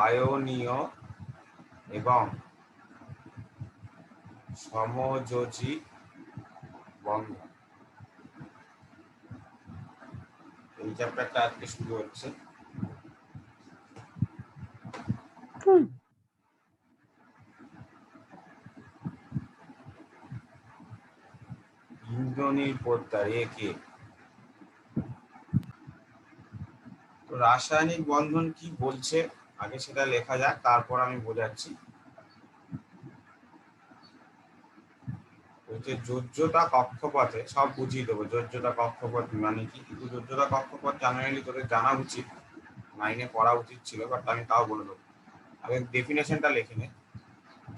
আয়নীয় এবং সমযোজী বন্ধন। এই চ্যাপ্টারটা আজকে শুরু হচ্ছে। ইন্দ্রনীল পোদ্দার একে। তো রাসায়নিক বন্ধন কি বলছে আগে সেটা লেখা যাক, তারপর আমি বোঝাচ্ছি। যোজ্যতা কক্ষপথে সব বুঝিয়ে দেবো। যোজ্যতা কক্ষপথ মানে কি, কিন্তু যোজ্যতা কক্ষপথ জেনারেলি তোদের জানা উচিত, মাইনে পড়া উচিত ছিল, বাট আমি তাও বলে দেবো। আগে ডেফিনেশনটা লিখে নে।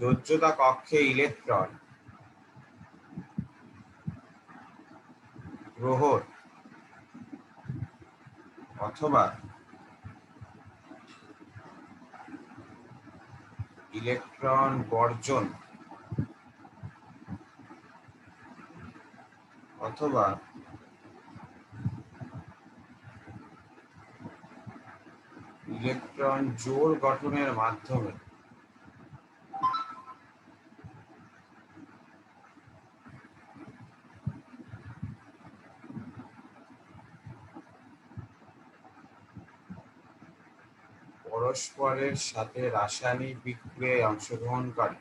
যোজ্যতা কক্ষে ইলেকট্রন গ্রহণ অথবা ইলেকট্রন বর্জন অথবা ইলেকট্রন জোড় গঠনের মাধ্যমে পরস্পরের সাথে রাসায়নিক বিক্রিয়ায় অংশগ্রহণ করে।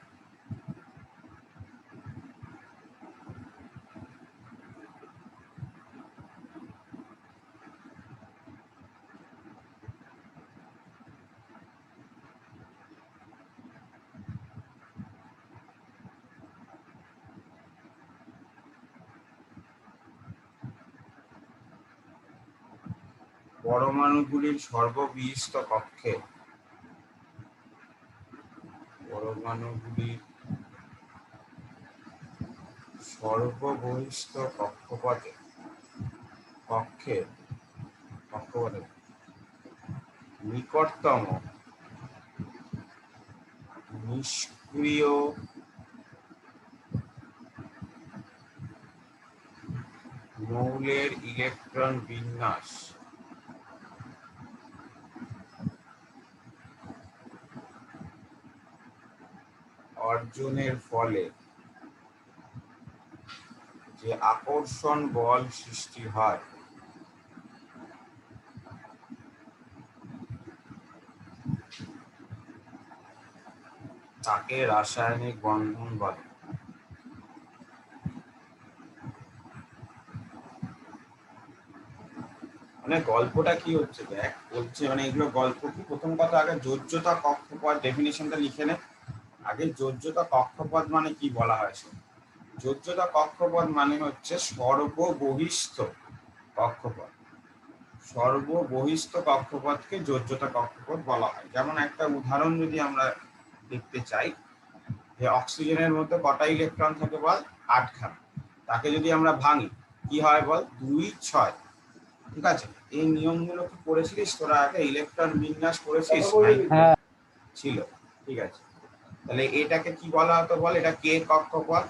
পরমাণুগুলির সর্ববৃহৎ কক্ষে পরমাণুগুলির সর্ববহিষ্ঠ কক্ষপথে নিকটতম নিষ্ক্রিয় মৌলের ইলেকট্রন বিন্যাস অর্জনের ফলে যে আকর্ষণ বল সৃষ্টি হয় তাকে রাসায়নিক বন্ধন বলে। মানে গল্পটা কি হচ্ছে দেখ, বলছে মানে এগুলো গল্প কি, প্রথম কথা আগে যোজ্যতা কক্ষপথ ডেফিনেশনটা লিখে নে। আগে যোজ্যতা কক্ষপথ মানে কি বলা হয়েছে। যোজ্যতা কক্ষপথ মানে হচ্ছে সর্ববহিষ্ঠ কক্ষপথ। সর্ববহিষ্ঠ কক্ষপথকে যোজ্যতা কক্ষপথ বলা হয়। যেমন একটা উদাহরণ যদি আমরা দেখতে চাই, যে অক্সিজেনের মধ্যে কটা ইলেকট্রন থাকে বল, 8খানা। তাকে যদি আমরা ভাঙি কি হয় বল, 2 6। ঠিক আছে, এই নিয়মগুলো কি করেছিলিস তোরা আগে, ইলেকট্রন বিন্যাস করেছিস? ছিল। ঠিক আছে, তাহলে এটাকে কি বলা হতো বল, এটা কে কক্ষপথ,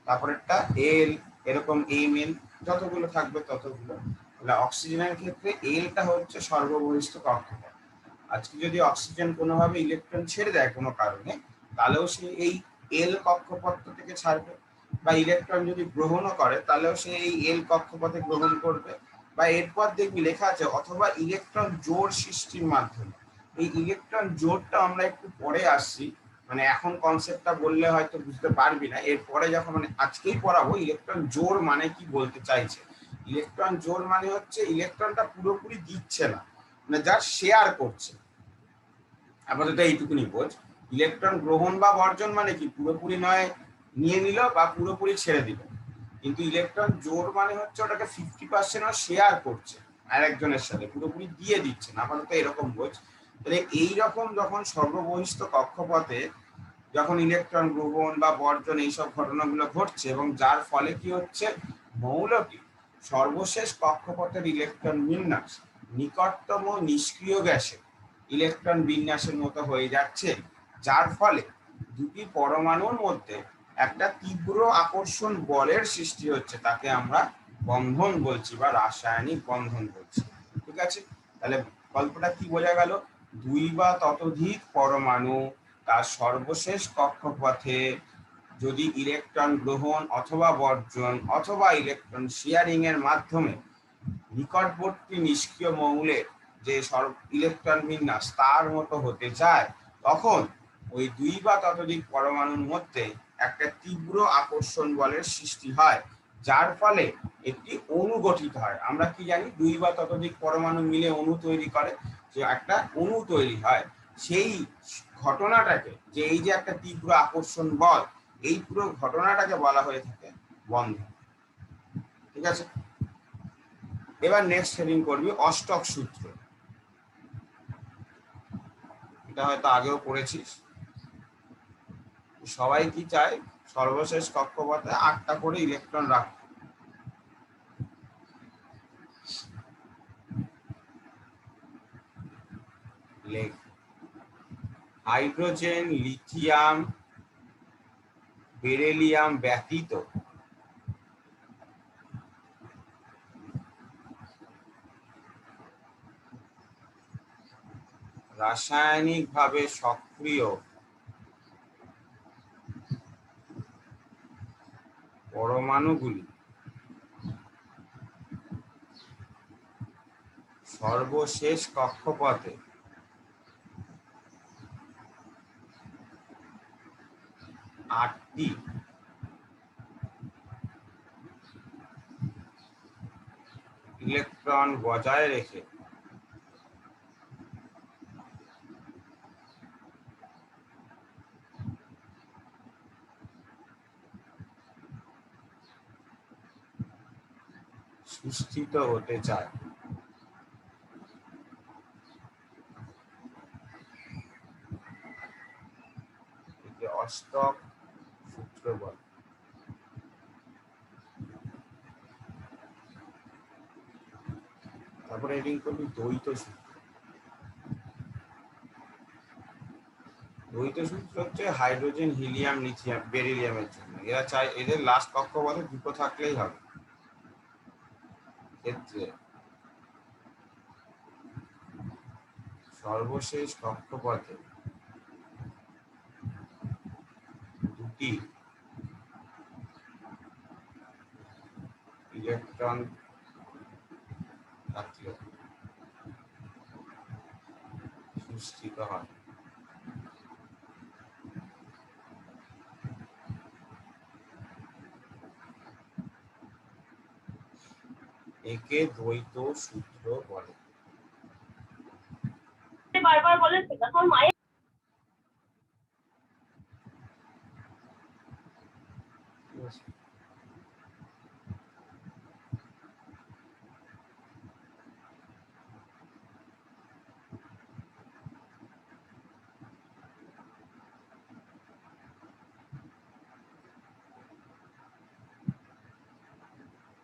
তারপরেরটা এল, এরকম এম এল যতগুলো থাকবে ততগুলো। তাহলে অক্সিজেনের ক্ষেত্রে এলটা হচ্ছে সর্ববহিষ্ঠ কক্ষপথ। আজকে যদি অক্সিজেন কোনোভাবে ইলেকট্রন ছেড়ে দেয় কোনো কারণে, তাহলেও সে এই এল কক্ষপথ থেকে ছাড়বে, বা ইলেকট্রন যদি গ্রহণও করে তাহলেও সে এই এল কক্ষপথে গ্রহণ করবে। বা এরপর দেখবি লেখা আছে অথবা ইলেকট্রন জোড় সৃষ্টির মাধ্যমে। এই ইলেকট্রন জোড়টা আমরা একটু পরে আসছি, মানে এখন কনসেপ্টটা বললে হয়তো বুঝতে পারবি না, এরপরে যখন মানে আজকেই পড়াবো ইলেকট্রন জোড় মানে কি বলতে চাইছে। ইলেকট্রন জোড় মানে হচ্ছে ইলেকট্রনটা পুরোপুরি দিচ্ছে না, মানে যা শেয়ার করছে। আপাতত এইটুকুনি বোঝ। ইলেকট্রন গ্রহণ বা বর্জন মানে কি, পুরোপুরি নয় নিয়ে নিল বা পুরোপুরি ছেড়ে দিল, কিন্তু ইলেকট্রন জোড় মানে হচ্ছে ওটাকে 50% শেয়ার করছে আর একজনের সাথে, পুরোপুরি দিয়ে দিচ্ছে না। আপাতত এরকম বোঝ। তাহলে এইরকম যখন সর্ববহিষ্ঠ কক্ষপথে যখন ইলেকট্রন গ্রহণ বা বর্জন এইসব ঘটনাগুলো ঘটছে, এবং যার ফলে কি হচ্ছে, মৌলটি সর্বশেষ কক্ষপথের ইলেকট্রন বিন্যাস নিকটতম নিষ্ক্রিয় গ্যাসে ইলেকট্রন বিন্যাসের মতো হয়ে যাচ্ছে, যার ফলে দুটি পরমাণুর মধ্যে একটা তীব্র আকর্ষণ বলের সৃষ্টি হচ্ছে, তাকে আমরা বন্ধন বলছি বা রাসায়নিক বন্ধন বলছি। ঠিক আছে, তাহলে গল্পটা কি বোঝা গেল। দুই বা ততোধিক পরমাণু তার সর্বশেষ কক্ষপথে যদি ইলেকট্রন গ্রহণ অথবা বর্জন অথবা ইলেকট্রন শেয়ারিং এর মাধ্যমে নিকটবর্তী নিষ্ক্রিয় মৌলের যে ইলেকট্রন বিন্যাস তার মতো হতে চায়, তখন ওই দুই বা ততোধিক পরমাণুর মধ্যে একটা তীব্র আকর্ষণ বলের সৃষ্টি হয়, যার ফলে একটি অণু গঠিত হয়। আমরা কি জানি, দুই বা ততোধিক পরমাণু মিলে অণু তৈরি করে, যে একটা অণু তৈরি হয়। সেই ঘটনাটাকে, যে এই যে একটা তীব্র আকর্ষণ বল, এই পুরো ঘটনাটাকে বলা হয়ে থাকে বন্ধন। ঠিক আছে, এবার নেক্সট হেডিং করবি অষ্টক সূত্র। এটা হয়তো আগেও পড়েছিস। সবাই কি চায়, সর্বশেষ কক্ষপথে 8টা করে ইলেকট্রন রাখতে। হাইড্রোজেন, লিথিয়াম, বেরিলিয়াম ব্যতীত রাসায়নিকভাবে সক্রিয় পরমাণুগুলি সর্বশেষ কক্ষপথে আটটি ইলেকট্রন বজায় রেখে সুস্থিত হতে চায়। অষ্টক সূত্র বলে। তারপরে রিডিং করবি দ্বৈত সূত্র। দ্বৈত সূত্র হচ্ছে হাইড্রোজেন, হিলিয়াম, লিথিয়াম, বেরিলিয়ামের জন্য। এরা চায় এদের লাস্ট কক্ষপথে দুটো থাকলেই হবে। ক্ষেত্রে সর্বশেষ কক্ষপথে দুটি ইলেকট্রন থাকলে সৃষ্টিত হয়। একে দ্বৈত সূত্র বলে। বারবার বলে তখন মায়ের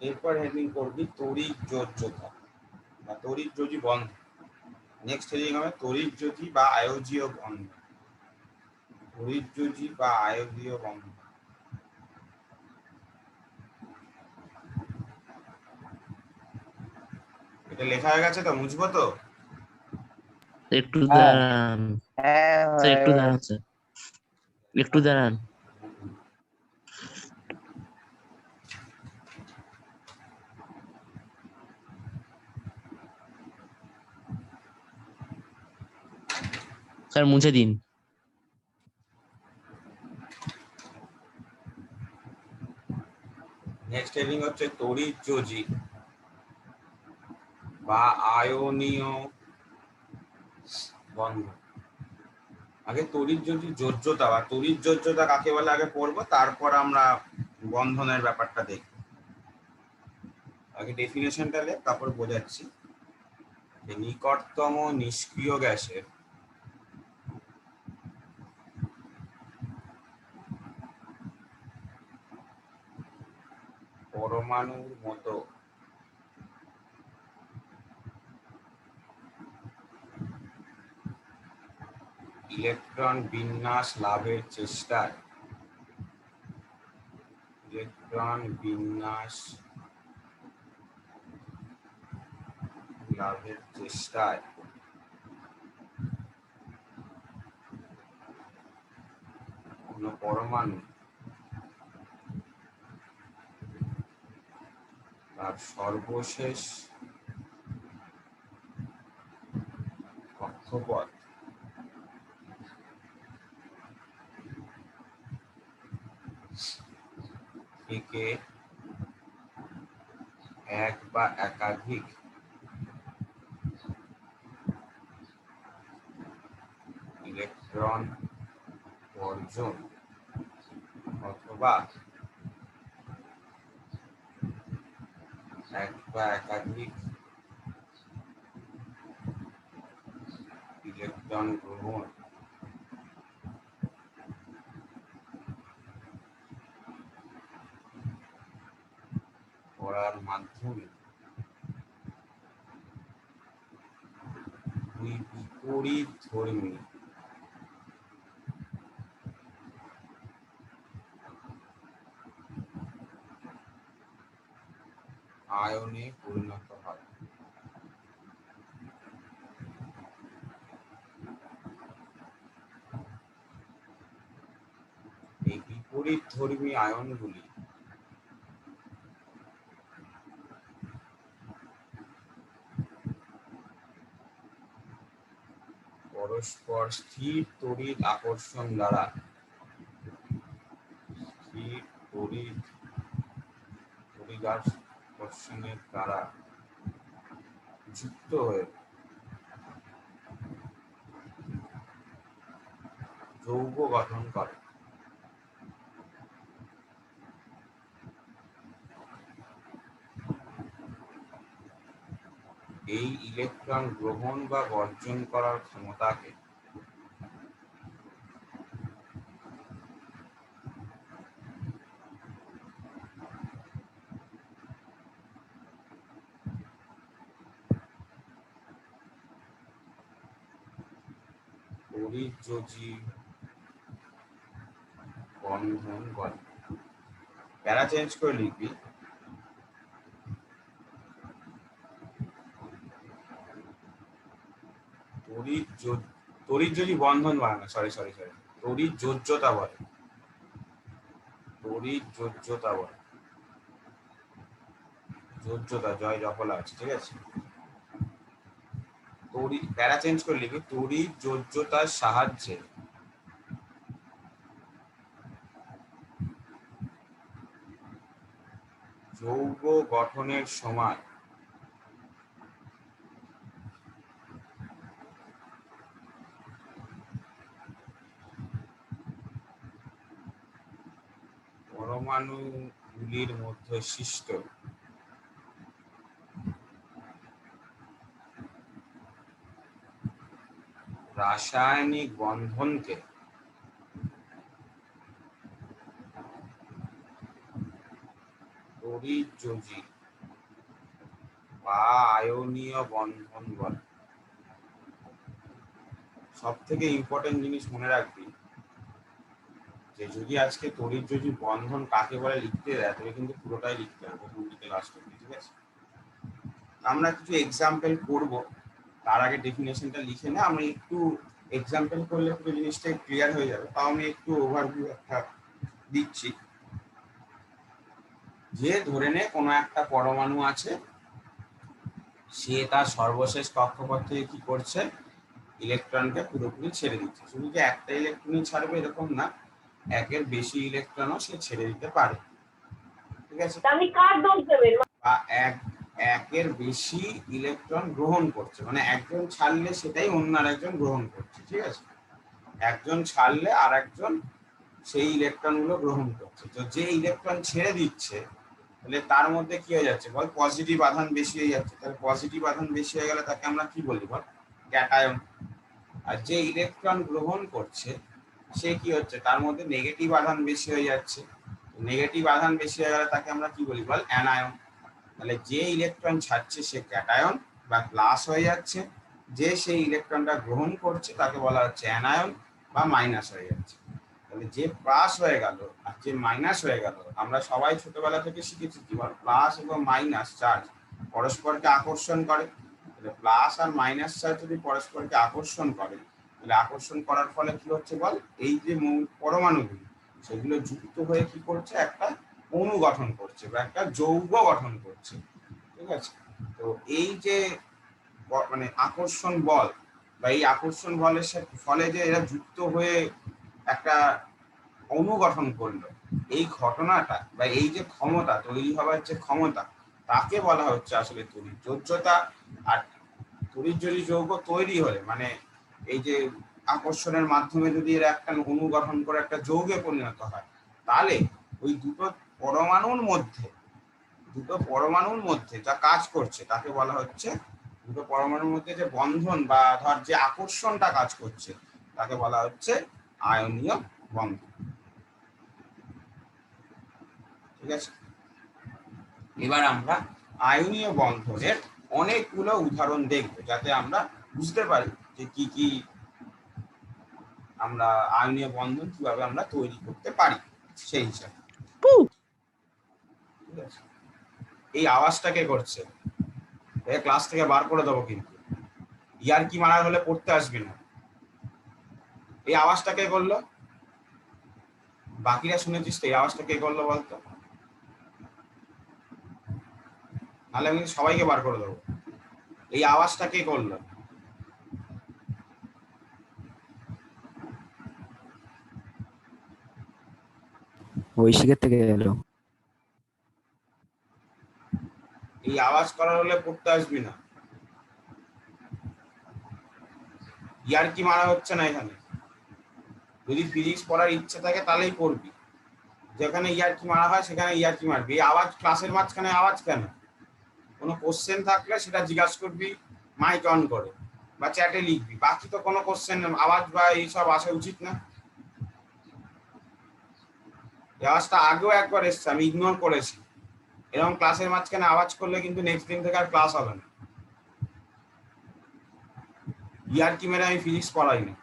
এরপর হেডিং করবি তড়িৎ যোজ্যতা বা তড়িৎ যোজী বন্ধন। নেক্সট হেডিং হবে তড়িৎ যোজী বা আয়বীয় বন্ধন। তড়িৎ যোজী বা আয়বীয় বন্ধন। এটা লেখা হয়ে গেছে তো, মুছবো তো? একটু দাঁড়ান স্যার, একটু দাঁড়ান স্যার, একটু দাঁড়ান। স্যার মুছে দিন। নেক্সট হেডিং হচ্ছে তড়িৎ যোজী বা আয়নীয় বন্ধন। আগে তড়িৎ যোজী যোজ্যতা বা তড়িৎ যোজ্যতা কাকে বলে আগে পড়বো, তারপর আমরা বন্ধনের ব্যাপারটা দেখব। আগে ডেফিনেশনটা লেখ, তারপর বোঝাচ্ছি। যে নিকটতম নিষ্ক্রিয় গ্যাসের পরমাণুর মতো ইলেকট্রন বিন্যাস লাভের চেষ্টায় কোনো পরমাণু তার সর্বশেষ কক্ষপথ থেকে এক বা একাধিক ইলেকট্রন বর্জন অথবা এক বা একাধিক ইলেকট্রন গ্রহণ করার মাধ্যমে দুই বিপরীতধর্মী আয়নে পরিণত হয়। এই বিপরীতধর্মী আয়নগুলি পরস্পর স্থির তড়িৎ আকর্ষণ দ্বারা আকর্ষণের দ্বারা যুক্ত হয়ে যৌগ গঠন করে। এই ইলেকট্রন গ্রহণ বা বর্জন করার ক্ষমতাকে তড়িৎযোজী বন্ধন বলে। প্যারা চেঞ্জ করে লিখবি। তড়িৎযোজী বন্ধন বলে না, সরি তড়িৎযোজ্যতা বলে। তড়িৎযোজ্যতা বলে, যোজ্যতা জয় জফলা আছে, ঠিক আছে। প্যারা চেঞ্জ করে লিখবি, তড়িৎযোজ্যতার সাহায্যে যৌগ গঠনের সময় পরমাণুগুলির মধ্যে সৃষ্ট রাসায়নিক বন্ধনকে তড়িৎযোজী বা আয়নীয় বন্ধন বলে। সব থেকে ইম্পর্টেন্ট জিনিস মনে রাখবি যে যদি আজকে তড়িৎযোজী বন্ধন কাকে বলে লিখতে দেয় তবে কিন্তু পুরোটাই লিখতে হবে প্রথম থেকে লাস্ট অবধি, ঠিক আছে। আমরা কিছু এক্সাম্পল করব, তার আগে ডেফিনেশনটা লিখে নে। আমি একটু এক্সাম্পল করলে পুরো জিনিসটা ক্লিয়ার হয়ে যাবে, তাও আমি একটু ওভারভিউ একটা দিচ্ছি। যে ধরে নে কোনো একটা পরমাণু আছে, সে তার সর্বশেষ কক্ষপথ থেকে কি করছে, ইলেকট্রনকে পুরোপুরি ছেড়ে দিচ্ছে। শুধু যে একটা ইলেকট্রনই ছাড়বে এরকম না, একের বেশি ইলেকট্রনও সে ছেড়ে দিতে পারে, ঠিক আছে। আপনি কার দোষ দেবেন? বা একের বেশি ইলেকট্রন গ্রহণ করছে, মানে একজন ছাড়লে সেটাই অন্য আরেকজন গ্রহণ করছে, ঠিক আছে। একজন ছাড়লে আর একজন সেই ইলেকট্রন গুলো গ্রহণ করছে। তো যে ইলেকট্রন ছেড়ে দিচ্ছে তাহলে তার মধ্যে কি হয়ে যাচ্ছে বল, পজিটিভ আধান বেশি হয়ে যাচ্ছে। তাহলে পজিটিভ আধান বেশি হয়ে গেলে তাকে আমরা কি বলি বল, ক্যাটায়ন। আর যে ইলেকট্রন গ্রহণ করছে সে কি হচ্ছে, তার মধ্যে নেগেটিভ আধান বেশি হয়ে যাচ্ছে। নেগেটিভ আধান বেশি হয়ে গেলে তাকে আমরা কি বলি বল, অ্যানায়ন। তাহলে যে ইলেকট্রন ছাড়ছে সে ক্যাটায়ন বা প্লাস হয়ে যাচ্ছে, যে সেই ইলেকট্রনটা গ্রহণ করছে তাকে বলা হচ্ছে অ্যানায়ন বা মাইনাস হয়ে যাচ্ছে। তাহলে যে প্লাস হয়ে গেল আর যে মাইনাস হয়ে গেল, আমরা সবাই ছোটবেলা থেকে শিখেছি কি বল, প্লাস এবং মাইনাস চার্জ পরস্পরকে আকর্ষণ করে। তাহলে প্লাস আর মাইনাস চার্জ যদি পরস্পরকে আকর্ষণ করে, তাহলে আকর্ষণ করার ফলে কি হচ্ছে বল, এই যে পরমাণুগুলি সেগুলো যুক্ত হয়ে কি করছে, একটা অণু গঠন করছে বা একটা যৌগ গঠন করছে। ঠিক আছে, তো এই যে মানে আকর্ষণ বল বা এই আকর্ষণ বলের ফলে যে এরা যুক্ত হয়ে একটা অণু গঠন করলো, এই ঘটনাটা বা এই যে ক্ষমতা তৈরি হওয়ার যে ক্ষমতা, তাকে বলা হচ্ছে আসলে তড়িৎ যোজ্যতা। আর তড়িৎ যদি যৌগ তৈরি হলে মানে এই যে আকর্ষণের মাধ্যমে যদি এরা একটা অণু গঠন করে একটা যৌগে পরিণত হয়, তাহলে ওই দুটো পরমাণুর মধ্যে যা কাজ করছে তাকে বলা হচ্ছে, দুটো পরমাণুর মধ্যে যে বন্ধন বা ধর যে আকর্ষণটা কাজ করছে তাকে বলা হচ্ছে আয়নীয় বন্ধন। ঠিক আছে, এবার আমরা আয়নীয় বন্ধনের অনেকগুলো উদাহরণ দেখব, যাতে আমরা বুঝতে পারি যে কি কি আমরা আয়নীয় বন্ধন কিভাবে আমরা তৈরি করতে পারি সেই হিসাবে। ঠিক আছে, এই আওয়াজটাকে করছে, ক্লাস থেকে বার করে দেবো, কিন্তু ইয়ার কি মারার হলে পড়তে আসবি না। এই আওয়াজটা কে করলো? বাকিরা শুনেছিস তো? এই আওয়াজটা কে করলো বলতো? নাহলে আমি সবাইকে বার করে দেবো। এই আওয়াজটা কে করলো? ঐশিকের থেকে এলো। এই আওয়াজ করার হলে পড়তে আসবি না। ইয়ার কি মারা হচ্ছে না এখানে। যদি ফিজিক্স পড়ার ইচ্ছে থাকে তাহলেই পড়বি, যেখানে ইয়ার কি মারা হয় সেখানে ইয়ার কি মারবি। এই আওয়াজ ক্লাসের মাঝখানে আওয়াজ কেন? কোনো কোশ্চেন থাকলে সেটা জিজ্ঞাসা করবি মাইক অন করে বা চ্যাটে লিখবি, বাকি তো কোনো কোশ্চেন আওয়াজ বা এইসব আসা উচিত না। এই আওয়াজটা আগেও একবার এসছে, আমি ইগনোর করেছি। এরকম ক্লাসের মাঝখানে আওয়াজ করলে কিন্তু নেক্সট দিন থেকে আর ক্লাস হবে না। ইয়ার কি মেরে আমি ফিজিক্স পড়াই না।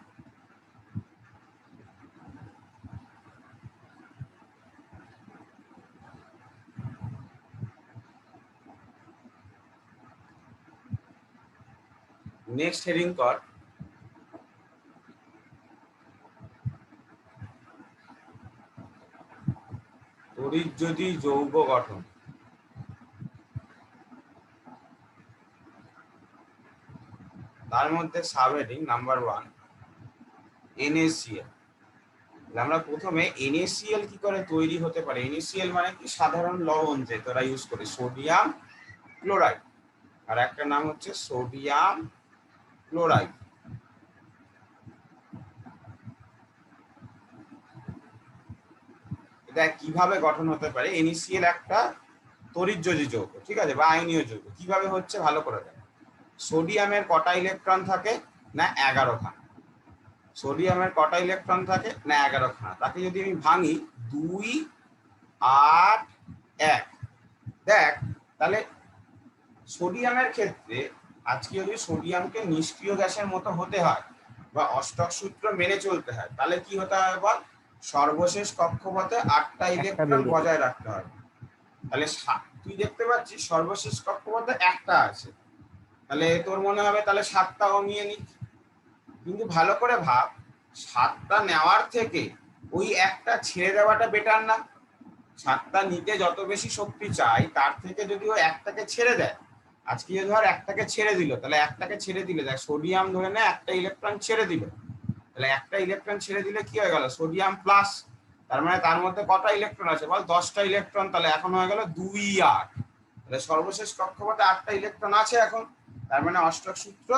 নেক্সট হেডিং কর, তড়িৎ যদি যৌগ গঠন। তার মধ্যে সাব হেডিং নাম্বার 1 NaCl। আমরা প্রথমে NaCl কি করে তৈরি হতে পারে। NaCl মানে কি? সাধারণ লবণ যে তোরা ইউজ করে, সোডিয়াম ক্লোরাইড, আর একটা নাম হচ্ছে সোডিয়াম ক্লোরাইড। এটা কিভাবে গঠন হতে পারে? NaCl একটা তড়িৎযোজী যৌগ, ঠিক আছে, বা আয়নীয় যৌগ। কিভাবে হচ্ছে ভালো করে দেখ। সোডিয়ামের কটা ইলেকট্রন থাকে না? 11 খানা। সোডিয়ামের কটা ইলেকট্রন থাকে না? 11 খানা। তাকে যদি আমি ভাঙি 2 8 1, দেখ তাহলে সোডিয়ামের ক্ষেত্রে আজকে যদি সোডিয়ামকে নিষ্ক্রিয় গ্যাসের মতো হতে হয় বা অষ্টক সূত্র মেনে চলতে হয়, তাহলে কি হতে হয় বল? সর্বশেষ কক্ষপথে 8টা ইলেকট্রন বজায় রাখতে হয়। তাহলে তুই দেখতে পাচ্ছিস সর্বশেষ কক্ষপথে একটা আছে, তাহলে তোর মনে হবে তাহলে 7টাও নিয়ে নি। কিন্তু ভালো করে ভাব, 7টা নেওয়ার থেকে ওই একটা ছেড়ে দেওয়াটা বেটার না? 7টা নিতে যত বেশি শক্তি চাই, তার থেকে যদি ও একটাকে ছেড়ে দেয়, আজকে যদি ধর একটাকে ছেড়ে দিল, তাহলে একটাকে ছেড়ে দিলে দেখ সোডিয়াম ধরে নেয় একটা ইলেকট্রন ছেড়ে দিল, তাহলে একটা ইলেকট্রন ছেড়ে দিলে কি হয়ে গেল? Sodium plus. তার মানে তার মধ্যে কটা ইলেকট্রন আছে বল? 10টা ইলেকট্রন। তাহলে এখন হয়ে গেল 2 8। তাহলে সর্বশেষ কক্ষপথে 8টা ইলেকট্রন আছে এখন, তার মানে অষ্টক সূত্র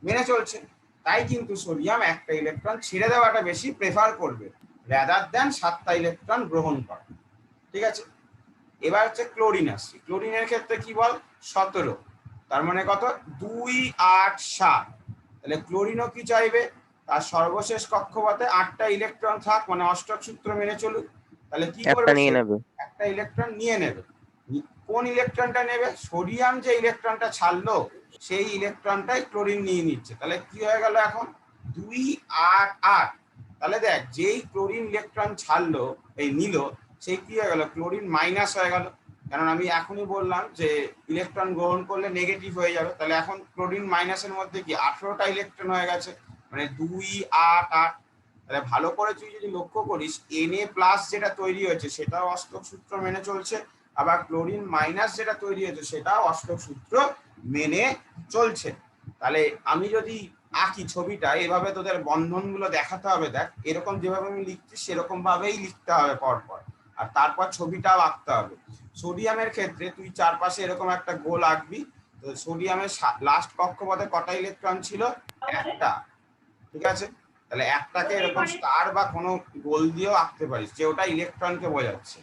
মেনে চলছে। তাই কিন্তু সোডিয়াম একটা ইলেকট্রন ছেড়ে দেওয়াটা বেশি প্রেফার করবে রাদার দেন 7টা ইলেকট্রন গ্রহণ করা। ঠিক আছে, এবার হচ্ছে ক্লোরিন আসছে। ক্লোরিনের ক্ষেত্রে কি বল? 17। তার মানে কত? 2 8 7। তাহলে ক্লোরিনও কি চাইবে? তার সর্বশেষ কক্ষপথে 8টা ইলেকট্রন থাক, মানে অষ্টক সূত্র মেনে চলুক। তাহলে কি করবে? একটা ইলেকট্রন নিয়ে নেবে। কোন ইলেকট্রনটা নেবে? সোডিয়াম যে ইলেকট্রনটা ছাড়লো সেই ইলেকট্রনটাই ক্লোরিন নিয়ে নিচ্ছে। তাহলে কি হয়ে গেল এখন? 2 8 8। তাহলে দেখ, যেই ক্লোরিন ইলেকট্রন ছাড়লো, এই নিল, সেই কি হয়ে গেল? ক্লোরিন মাইনাস হয়ে গেল। কারণ আমি এখনই বললাম যে ইলেকট্রন গ্রহণ করলে নেগেটিভ হয়ে যাবে। তাহলে এখন ক্লোরিন মাইনাসের মধ্যে কি 18টা ইলেকট্রন হয়ে গেছে, মানে 2 8 8। তাহলে ভালো করে তুই যদি লক্ষ্য করিস Na+ যেটা তৈরি হয়েছে সেটাও অষ্টক সূত্র মেনে চলছে, আবার ক্লোরিন মাইনাস যেটা তৈরি হয়েছে সেটাও অষ্টক সূত্র মেনে চলছে। তাহলে আমি যদি আঁকি ছবিটা এভাবে তোদের বন্ধনগুলো দেখাতে হবে, দেখ এরকম যেভাবে আমি লিখছি সেরকম ভাবেই লিখতে হবে পরপর, আর তারপর ছবিটাও আঁকতে হবে। সোডিয়ামের ক্ষেত্রে তুই চারপাশে এরকম একটা গোল আঁকবি। তো সোডিয়ামের লাস্ট কক্ষপথে কটা ইলেকট্রন ছিল? একটা, ঠিক আছে। তাহলে একটাকে এরকম স্টার বা কোনো গোল দিয়েও আঁকতে পারিস যে ওটা ইলেকট্রনকে বোঝাচ্ছে।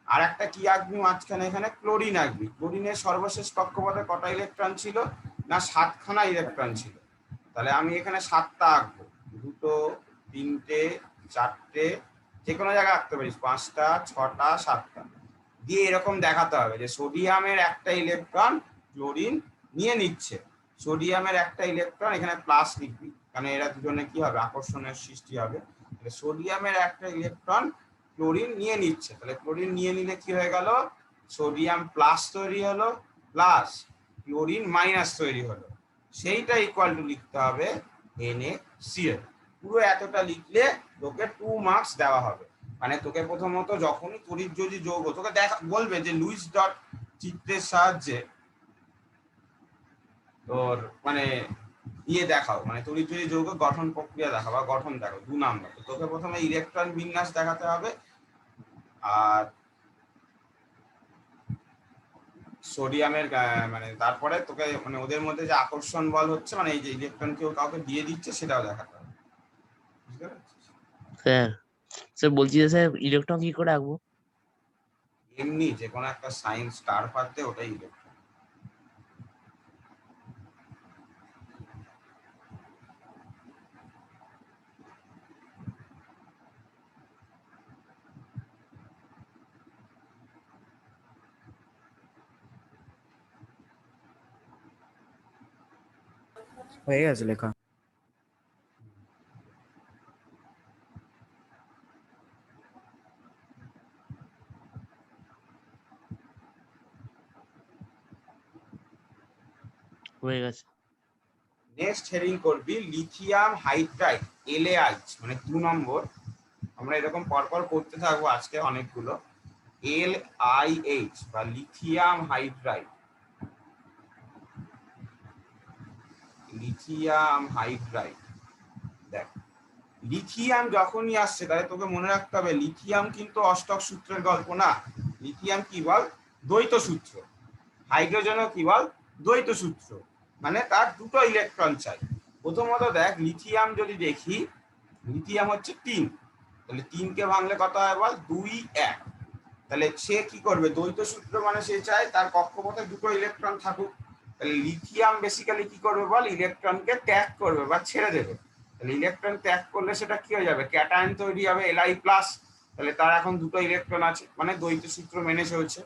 আর একটা কি আঁকবি মাঝখানে, এখানে ক্লোরিন আঁকবি। ক্লোরিনের সর্বশেষ কক্ষপথে কটা ইলেকট্রন ছিল? না 7খানা ইলেকট্রন ছিল। তাহলে আমি এখানে 7টা আঁকবো, 2, 3, 4, যে কোনো জায়গায় আঁকতে পারিস, 5টা, 6টা, 7টা দিয়ে এরকম দেখাতে হবে যে সোডিয়ামের একটা ইলেকট্রন ক্লোরিন নিয়ে নিচ্ছে। সোডিয়ামের একটা ইলেকট্রন এখানে প্লাস লিখবি, কারণ এরা দুজনে কি হবে, আকর্ষণের সৃষ্টি হবে। সোডিয়ামের একটা ইলেকট্রন ক্লোরিন নিয়ে নিচ্ছে, তাহলে ক্লোরিন নিয়ে নিলে কি হয়ে গেল, সোডিয়াম প্লাস তৈরি হলো প্লাস ক্লোরিন মাইনাস তৈরি হলো, সেইটা ইকুয়াল টু লিখতে হবে NaCl। পুরো এতটা লিখলে তোকে 2 মার্কস দেওয়া হবে। মানে তোকে প্রথমত যখনই তড়িৎ যৌগ তোকে বলবে যে লুইস ডট চিত্রের সাহায্যে তোর মানে দেখাও, মানে তড়িৎ যৌগ গঠন প্রক্রিয়া দেখাও বা গঠন দেখো 2 নাম্বার। তোকে প্রথমে ইলেকট্রন বিন্যাস দেখাতে হবে, আর সোডিয়ামের মানে তারপরে তোকে মানে ওদের মধ্যে যে আকর্ষণ বল হচ্ছে, মানে এই যে ইলেকট্রন কেউ কাউকে দিয়ে দিচ্ছে সেটাও দেখাতে হবে, বুঝতে পারছিস? স্যার স্যার বলছি যে স্যার ইলেকট্রন কি করে আঁকবো? এমনি যে কোনো একটা সাইন স্টার পাতে ওটাই ইলেকট্রন। হয়ে গেছে লেখা। হয়ে গেছে। নেক্সট হেডিং করবি লিথিয়াম হাইড্রাইড LaH, মানে 2 নম্বর। আমরা এরকম পরপর করতে থাকবো আজকে অনেকগুলো। LiH বা লিথিয়াম হাইড্রাইড, লিথিয়াম হাইড্রাইড। দেখ লিথিয়াম যখনই আসছে তাহলে তোকে মনে রাখতে হবে লিথিয়াম কিন্তু অষ্টক সূত্রের গল্প না। লিথিয়াম কি বল, দ্বৈত সূত্র। হাইড্রোজেনও কি বল, দ্বৈত সূত্র, মানে তার দুটো ইলেকট্রন চাই। প্রথমত দেখ লিথিয়াম যদি দেখি, লিথিয়াম হচ্ছে 3, তাহলে 3কে ভাঙলে কত হয় বল, 2, 1। তাহলে সে কি করবে, দ্বৈত সূত্র মানে সে চায় তার কক্ষপথে দুটো ইলেকট্রন থাকুক। তাহলে লিথিয়াম বেসিক্যালি কি করবে বল, ইলেকট্রনকে ত্যাগ করবে বা ছেড়ে দেবে। তাহলে ইলেকট্রন ত্যাগ করলে সেটা কি হয়ে যাবে, ক্যাটায়ন তৈরি হবে Li+। তাহলে তার এখন দুটো ইলেকট্রন আছে, মানে দ্বৈত সূত্র মেনে চলছে।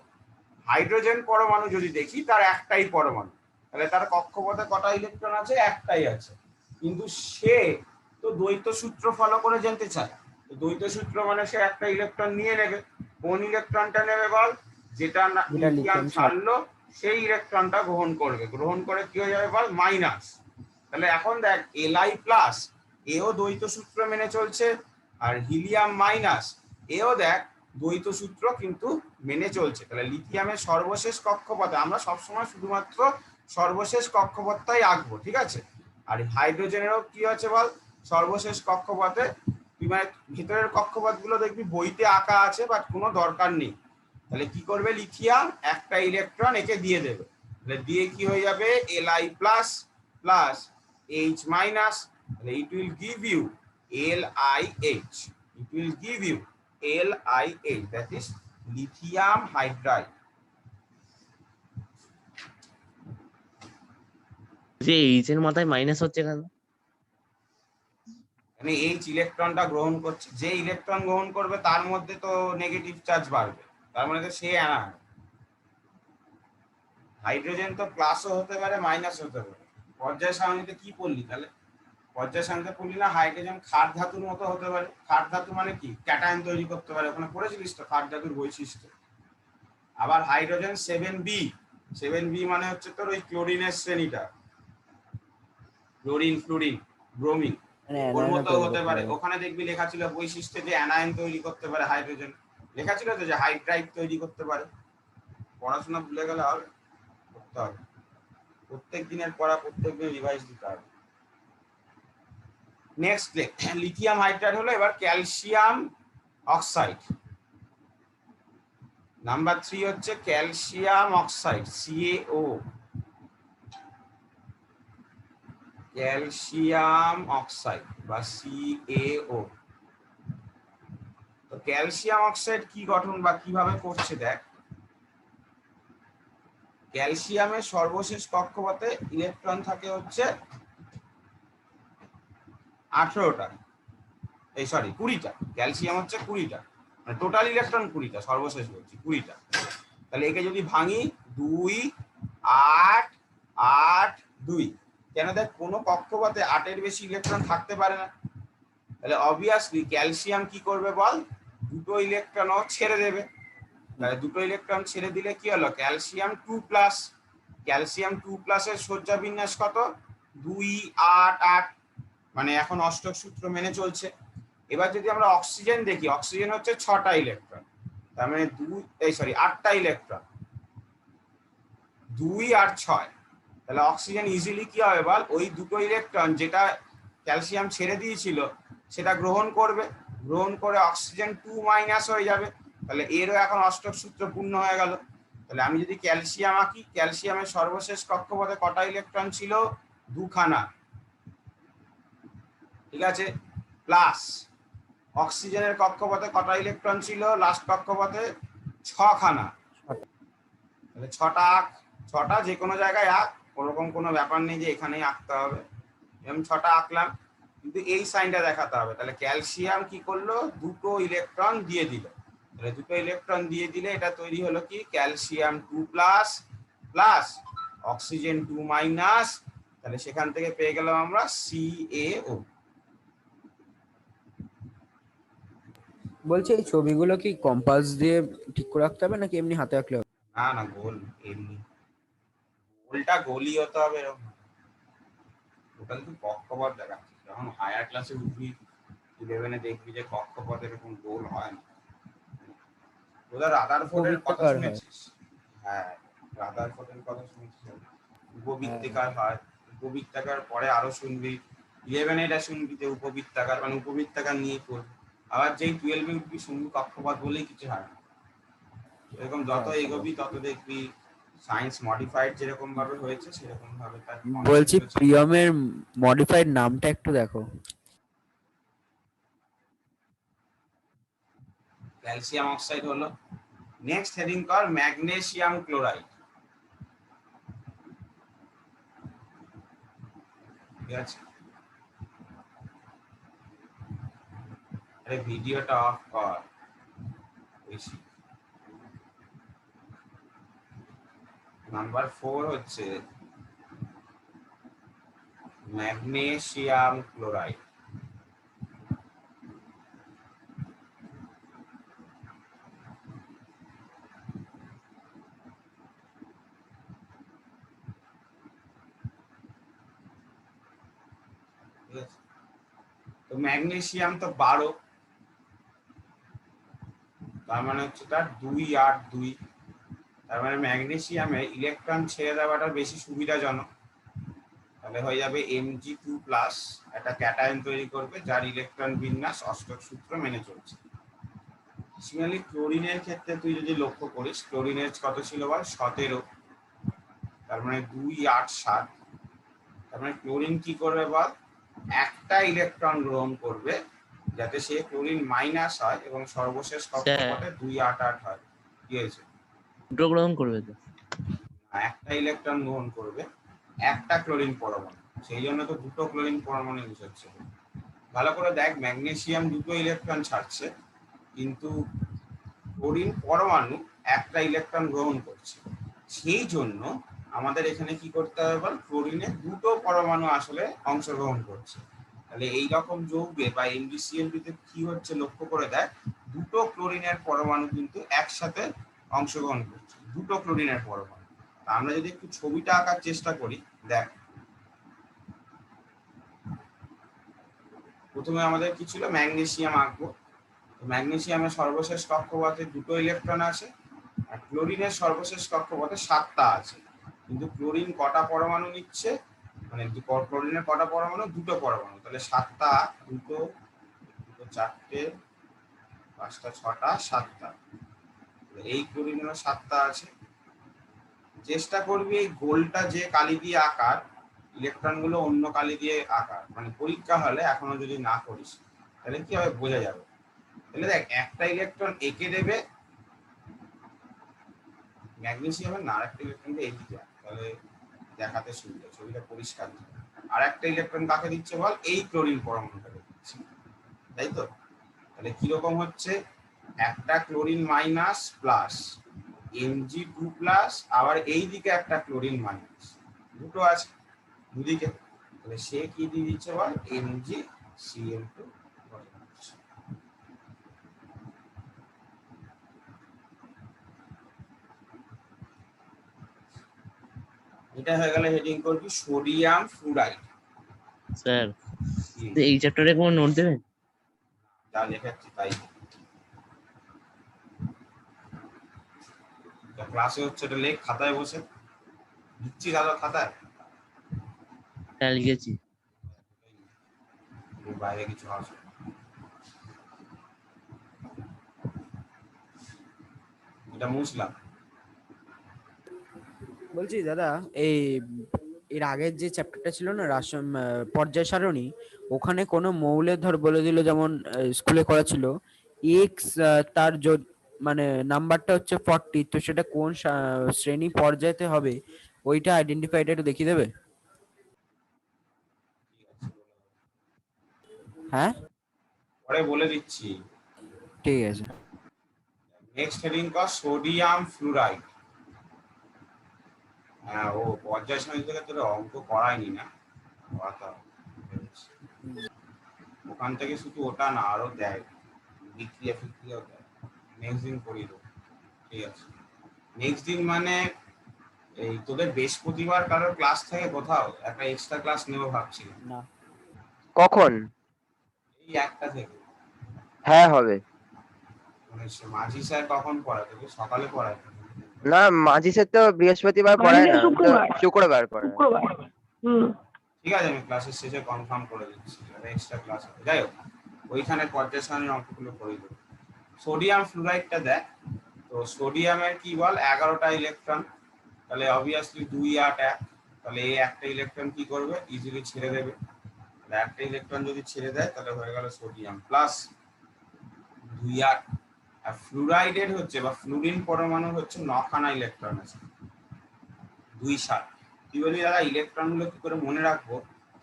হাইড্রোজেন পরমাণু যদি দেখি, তার একটাই পরমাণু, তাহলে তার কক্ষপথে কটা ইলেকট্রন আছে, একটাই আছে। কিন্তু সে তো দ্বৈত সূত্র ফলো করে জানতে চায়, তো দ্বৈত সূত্র মানে সে একটা ইলেকট্রন নিয়ে নেবে। কোন ইলেকট্রনটা নেবে বল, যেটা লিথিয়াম ছাড়লো সেই ইলেকট্রনটা গ্রহণ করবে। গ্রহণ করে কি হয়ে যাবে বল, মাইনাস। তাহলে এখন দেখ Li+, এও দ্বৈত সূত্র মেনে চলছে, আর হিলিয়াম মাইনাস এও দেখ দ্বৈত সূত্র কিন্তু মেনে চলছে। তাহলে লিথিয়ামের সর্বশেষ কক্ষপথে আমরা সবসময় শুধুমাত্র সর্বশেষ কক্ষপথটাই আঁকবো, ঠিক আছে। আর হাইড্রোজেনেরও কি আছে বল, সর্বশেষ কক্ষপথে তুই মানে ভিতরের কক্ষপথগুলো দেখবি বইতে আঁকা আছে, বাট কোনো দরকার নেই। তাহলে কি করবে, লিথিয়াম একটা ইলেকট্রন একে দিয়ে দেবে, তাহলে দিয়ে কি হয়ে যাবে, Li+ প্লাস H মাইনাস, তাহলে it will give you LiH, it will give you LiH, that is lithium hydride। যে এইচ এর মাথায় মাইনাস হচ্ছে কেন? মানে H ইলেকট্রনটা গ্রহণ করছে, যে ইলেকট্রন গ্রহণ করবে তার মধ্যে তো নেগেটিভ চার্জ বাড়বে, তার মানে তো সে আনা। হাইড্রোজেন তো প্লাসও হতে পারে মাইনাসও হতে পারে। পর্যায় সারণীতে কি পড়লি তাহলে, পর্যায় সারণীতে পড়লি না, হাইড্রোজেন ক্ষার ধাতুর মতো হতে পারে। ক্ষার ধাতু মানে কি, ক্যাটায়ন তৈরি করতে পারে, ওখানে পড়েছিলিস তো ক্ষার ধাতুর বৈশিষ্ট্য। আবার হাইড্রোজেন 7b, 7b মানে হচ্ছে তোর ওই ক্লোরিনের শ্রেণীটা, ক্লোরিন, ফ্লুরিন, ব্রোমিন, মানে ওর অ্যানায়নও মতো তৈরি হতে করতে পারে, পারে। ওখানে দেখবি লেখা ছিল বৈশিষ্ট্যে যে অ্যানায়ন তৈরি করতে পারে হাইড্রোজেন, লেখা ছিল তো যে হাইড্রাইড তৈরি করতে পারে। পড়াশোনা ভুলে গেলে হবে, করতে হবে, প্রত্যেক দিনের পড়া প্রত্যেক দিন রিভাইজ দিতে হবে। নেক্সট লিথিয়াম হাইড্রাইড হলো এবার ক্যালসিয়াম অক্সাইড। নাম্বার 3 হচ্ছে calcium oxide CaO, calcium oxide বা CaO। তো ক্যালসিয়াম অক্সাইড কি গঠন বা কিভাবে করছে দেখ। ক্যালসিয়ামের সর্বশেষ কক্ষপথে ইলেকট্রন থাকে হচ্ছে 18টা, এই সরি 20টা। ক্যালসিয়াম হচ্ছে 20টা, মানে টোটাল ইলেকট্রন 20টা, সর্বশেষ বলছি 20টা। তাহলে একে যদি ভাঙি 2 8 8 2, কেন দেখ কোনো কক্ষপথে 8-এর বেশি ইলেকট্রন থাকতে পারে না। তাহলে অবভিয়াসলি ক্যালসিয়াম কি করবে বল, দুটো ইলেকট্রনও ছেড়ে দেবে। তাহলে দুটো ইলেকট্রন ছেড়ে দিলে কি হলো, ক্যালসিয়াম 2+। ক্যালসিয়াম 2+ এর সজ্জা বিন্যাস কত, 2 8 8, মানে এখন অষ্টক সূত্র মেনে চলছে। এবার যদি আমরা অক্সিজেন দেখি, অক্সিজেন হচ্ছে 6টা ইলেকট্রন, তার মানে 8টা ইলেকট্রন, 2 আর 6। তাহলে অক্সিজেন ইজিলি কি হবে বল, ওই দুটো ইলেকট্রন যেটা ক্যালসিয়াম ছেড়ে দিয়েছিল সেটা গ্রহণ করবে, গ্রহণ করে অক্সিজেন 2- হয়ে যাবে। তাহলে এরও এখন অষ্টক সূত্র পূর্ণ হয়ে গেল। তাহলে আমি যদি ক্যালসিয়াম আঁকি, ক্যালসিয়ামের সর্বশেষ কক্ষপথে কটা ইলেকট্রন ছিল, 2খানা, ঠিক আছে, প্লাস অক্সিজেনের কক্ষপথে কটা ইলেকট্রন ছিল, লাস্ট কক্ষপথে 6খানা। তাহলে 6টা আঁক, 6টা যে কোনো জায়গায় আঁক, ওরকম কোনো ব্যাপার নেই যে এখানেই আঁকতে হবে। এরকম 6টা আঁকলাম, কিন্তু এই সাইনটা দেখাতে হবে। তাহলে ক্যালসিয়াম কি করলো, দুটো ইলেকট্রন দিয়ে দিল। তাহলে দুটো ইলেকট্রন দিয়ে দিলে এটা তৈরি হলো কি, ক্যালসিয়াম 2+ প্লাস অক্সিজেন 2-। তাহলে সেখান থেকে পেয়ে গেলাম আমরা CaO। বলছি এই ছবিগুলো কি কম্পাস দিয়ে ঠিক করে রাখতে হবে নাকি এমনি হাতে আঁকলে হবে? না না, গোল, এমনি গোলটা গোলই হতে হবে এরকম। ওটা কিন্তু কক্ষপথ দেখাচ্ছে, যখন হায়ার ক্লাসে উঠবি 11-এ দেখবি যে কক্ষপথ এরকম গোল হয় না। ওরা রাদারফোর্ডের কথা উপবৃত্তাকার হয়। শুনেছিস? হ্যাঁ, রাদারফোর্ডের কথা শুনেছিস? হ্যাঁ, উপবৃত্তাকার হয়, উপবৃত্তাকার পরে আরো শুনবি, 11-এ এটা শুনবি যে উপবৃত্তাকার, মানে উপবৃত্তাকার নিয়ে পড়বি। আবার যেই 12-এ উঠবি শুনবি কক্ষপথ বলেই কিছু হয় না। এরকম যত হ্যাঁ, এগোবি তত দেখবি সায়েন্স মডিফাইড যেরকম ভাবে হয়েছে সেরকম ভাবে তার বলছি কনসেপ্টও চেঞ্জ। প্রিয়মের মডিফাইড নামটা একটু দেখো। ক্যালসিয়াম অক্সাইড হলো। নেক্সট হেডিং কর ম্যাগনেসিয়াম ক্লোরাইড। ঠিক আছে, আরে ভিডিওটা অফ কর বেশি। নাম্বার 4 হচ্ছে ম্যাগনেসিয়াম ক্লোরাইড। ঠিক আছে, তো ম্যাগনেসিয়াম তো 12, তার মানে হচ্ছে তার 2 8 2, তার মানে ম্যাগনেসিয়ামে ইলেকট্রন ছেড়ে দেওয়াটা বেশি সুবিধাজনক। তাহলে হয়ে যাবে Mg2+, একটা ক্যাটায়ন তৈরি করবে যার ইলেকট্রন বিন্যাস অষ্টক সূত্র মেনে চলছে। সিমিলারলি ক্লোরিনের ক্ষেত্রে তুই যদি লক্ষ্য করিস, ক্লোরিনের কত ছিল বল, 17, তার মানে 2 8 7। তার মানে ক্লোরিন কি করবে বল, একটা ইলেকট্রন গ্রহণ করবে যাতে সে ক্লোরিন মাইনাস হয় এবং সর্বশেষ স্যার কক্ষপথে 2 8 8 হয়। কি হয়েছে, দুটো গ্রহণ করবে তো? একটা ইলেকট্রন গ্রহণ করবে, একটা ক্লোরিন পরমাণু, সেই জন্য তো দুটো ক্লোরিন পরমাণু ইউজ হচ্ছে। ভালো করে দেখ, ম্যাগনেসিয়াম দুটো ইলেকট্রন ছাড়ছে, কিন্তু ক্লোরিন পরমাণু একটা ইলেকট্রন গ্রহণ করছে। সেই জন্য আমাদের এখানে কি করতে হবে বল, ক্লোরিনের দুটো পরমাণু আসলে অংশগ্রহণ করছে। তাহলে এই রকম যৌগে বা NaCl2 তে কি হচ্ছে লক্ষ্য করে দেখ, দুটো ক্লোরিনের পরমাণু কিন্তু একসাথে অংশগ্রহণ করছে, দুটো ক্লোরিনের পরমাণু। আমরা যদি একটু ছবিটা আঁকার চেষ্টা করি, দেখ প্রথমে আমাদের কি ছিল, ম্যাগনেসিয়াম আঁকবো। ম্যাগনেসিয়ামের সর্বশেষ কক্ষপথে 2টো ইলেকট্রন আছে, আর ক্লোরিনের সর্বশেষ কক্ষপথে 7টা আছে। কিন্তু ক্লোরিন কটা পরমাণু নিচ্ছে, মানে ক্লোরিনের কটা পরমাণু, 2টো পরমাণু। তাহলে 7টা, 2টো, 2টো 4টে, 5টা 6টা 7টা। এই ক্লোরিনেরও 7টা আছে। চেষ্টা করবি এই গোলটা যে কালি দিয়ে আঁকার, ইলেকট্রন গুলো অন্য কালি দিয়ে আঁকার। মানে পরীক্ষা হলে এখনো যদি না করিস তাহলে কি হবে বোঝা যাবে। তাহলে দেখ, একটা ইলেকট্রন এঁকে দেবে ম্যাগনেসিয়ামের, না আরেকটা ইলেকট্রনকে এইদিকে, তাহলে দেখাতে সুবিধা, ছবিটা পরিষ্কার হবে। আর একটা ইলেকট্রন কাকে দিচ্ছে বল, এই ক্লোরিন পরমাণুটাকে দিচ্ছে, তাই তো? তাহলে কিরকম হচ্ছে, একটা chlorine minus plus Mg2 plus, আবার এই দিকে একটা ক্লোরিন মাইনাস, দুটো আছে দুদিকে। তাহলে সে কি দিয়ে দিচ্ছে বল, MgCl2। এটা হয়ে গেলে হেডিং করবি সোডিয়াম ফ্লুরাইড। স্যার এই চ্যাপ্টারে কোনো নোট দেবেন? যা লেখাচ্ছি তাই, ক্লাসে হচ্ছে এটা লেখ, খাতায় বসে দিচ্ছি দাদা খাতায়। হ্যাঁ লিখেছি। বাইরে কিছু আসে, এটা মুছলাম। বলছি দাদা, এই এর আগের যে চ্যাপ্টারটা ছিল না, পর্যায় সারণী, ওখানে কোনো মৌলের ধর বলে দিল, যেমন স্কুলে করা ছিল এক্স, তার মানে নাম্বারটা হচ্ছে 40, তো সেটা কোন শ্রেণী পর্যায়তে হবে ওইটা আইডেন্টিফাইটা একটু দেখিয়ে দেবে? হ্যাঁ পরে বলে দিচ্ছি। ঠিক আছে। নেক্সট হেডিং কর সোডিয়াম ফ্লুরাইড। হ্যাঁ, ও পর্যায় সারণী থেকে তোর অঙ্ক করায়নি না, করাতে হবে। ওখান থেকে শুধু ওটা না, আরো দেয় বিক্রিয়া ফিক্রিয়াও দেয়। নেক্সট দিন করিয়ে দেবো, ঠিক আছে? নেক্সট দিন মানে এই তোদের বৃহস্পতিবার কারোর ক্লাস থেকে কোথাও একটা এক্সট্রা ক্লাস নেবো ভাবছি। না, কখন? এই 1টা থেকে। হ্যাঁ হবে। মানে মাঝি স্যার কখন পড়ায় তোকে, সকালে পড়ায়? না, মাঝি স্যার তো বৃহস্পতিবার পড়ায় না, তো শুক্রবার পড়ায়। শুক্রবার। ঠিক আছে, আমি ক্লাসের শেষে কনফার্ম করে দিচ্ছি, এক্সট্রা ক্লাস হবে। যাই হোক, ওইখানে পর্যায় সারণীর অঙ্কগুলো করে দেবো। সোডিয়াম ফ্লুরাইডটা দেখ, তো সোডিয়ামের কি বল, 11টা ইলেকট্রন। তাহলে অবভিয়াসলি 2 8 1, তাহলে এই একটা ইলেকট্রন কি করবে, ইজিলি ছেড়ে দেবে। তাহলে একটা ইলেকট্রন যদি ছেড়ে দেয় তাহলে হয়ে গেল সোডিয়াম প্লাস 2 8। আর ফ্লুরাইডের হচ্ছে বা ফ্লুরিন পরমাণুর হচ্ছে 9খানা ইলেকট্রন আছে, 2 7। তুই বলি দাদা ইলেকট্রন গুলো কি করে মনে রাখবো,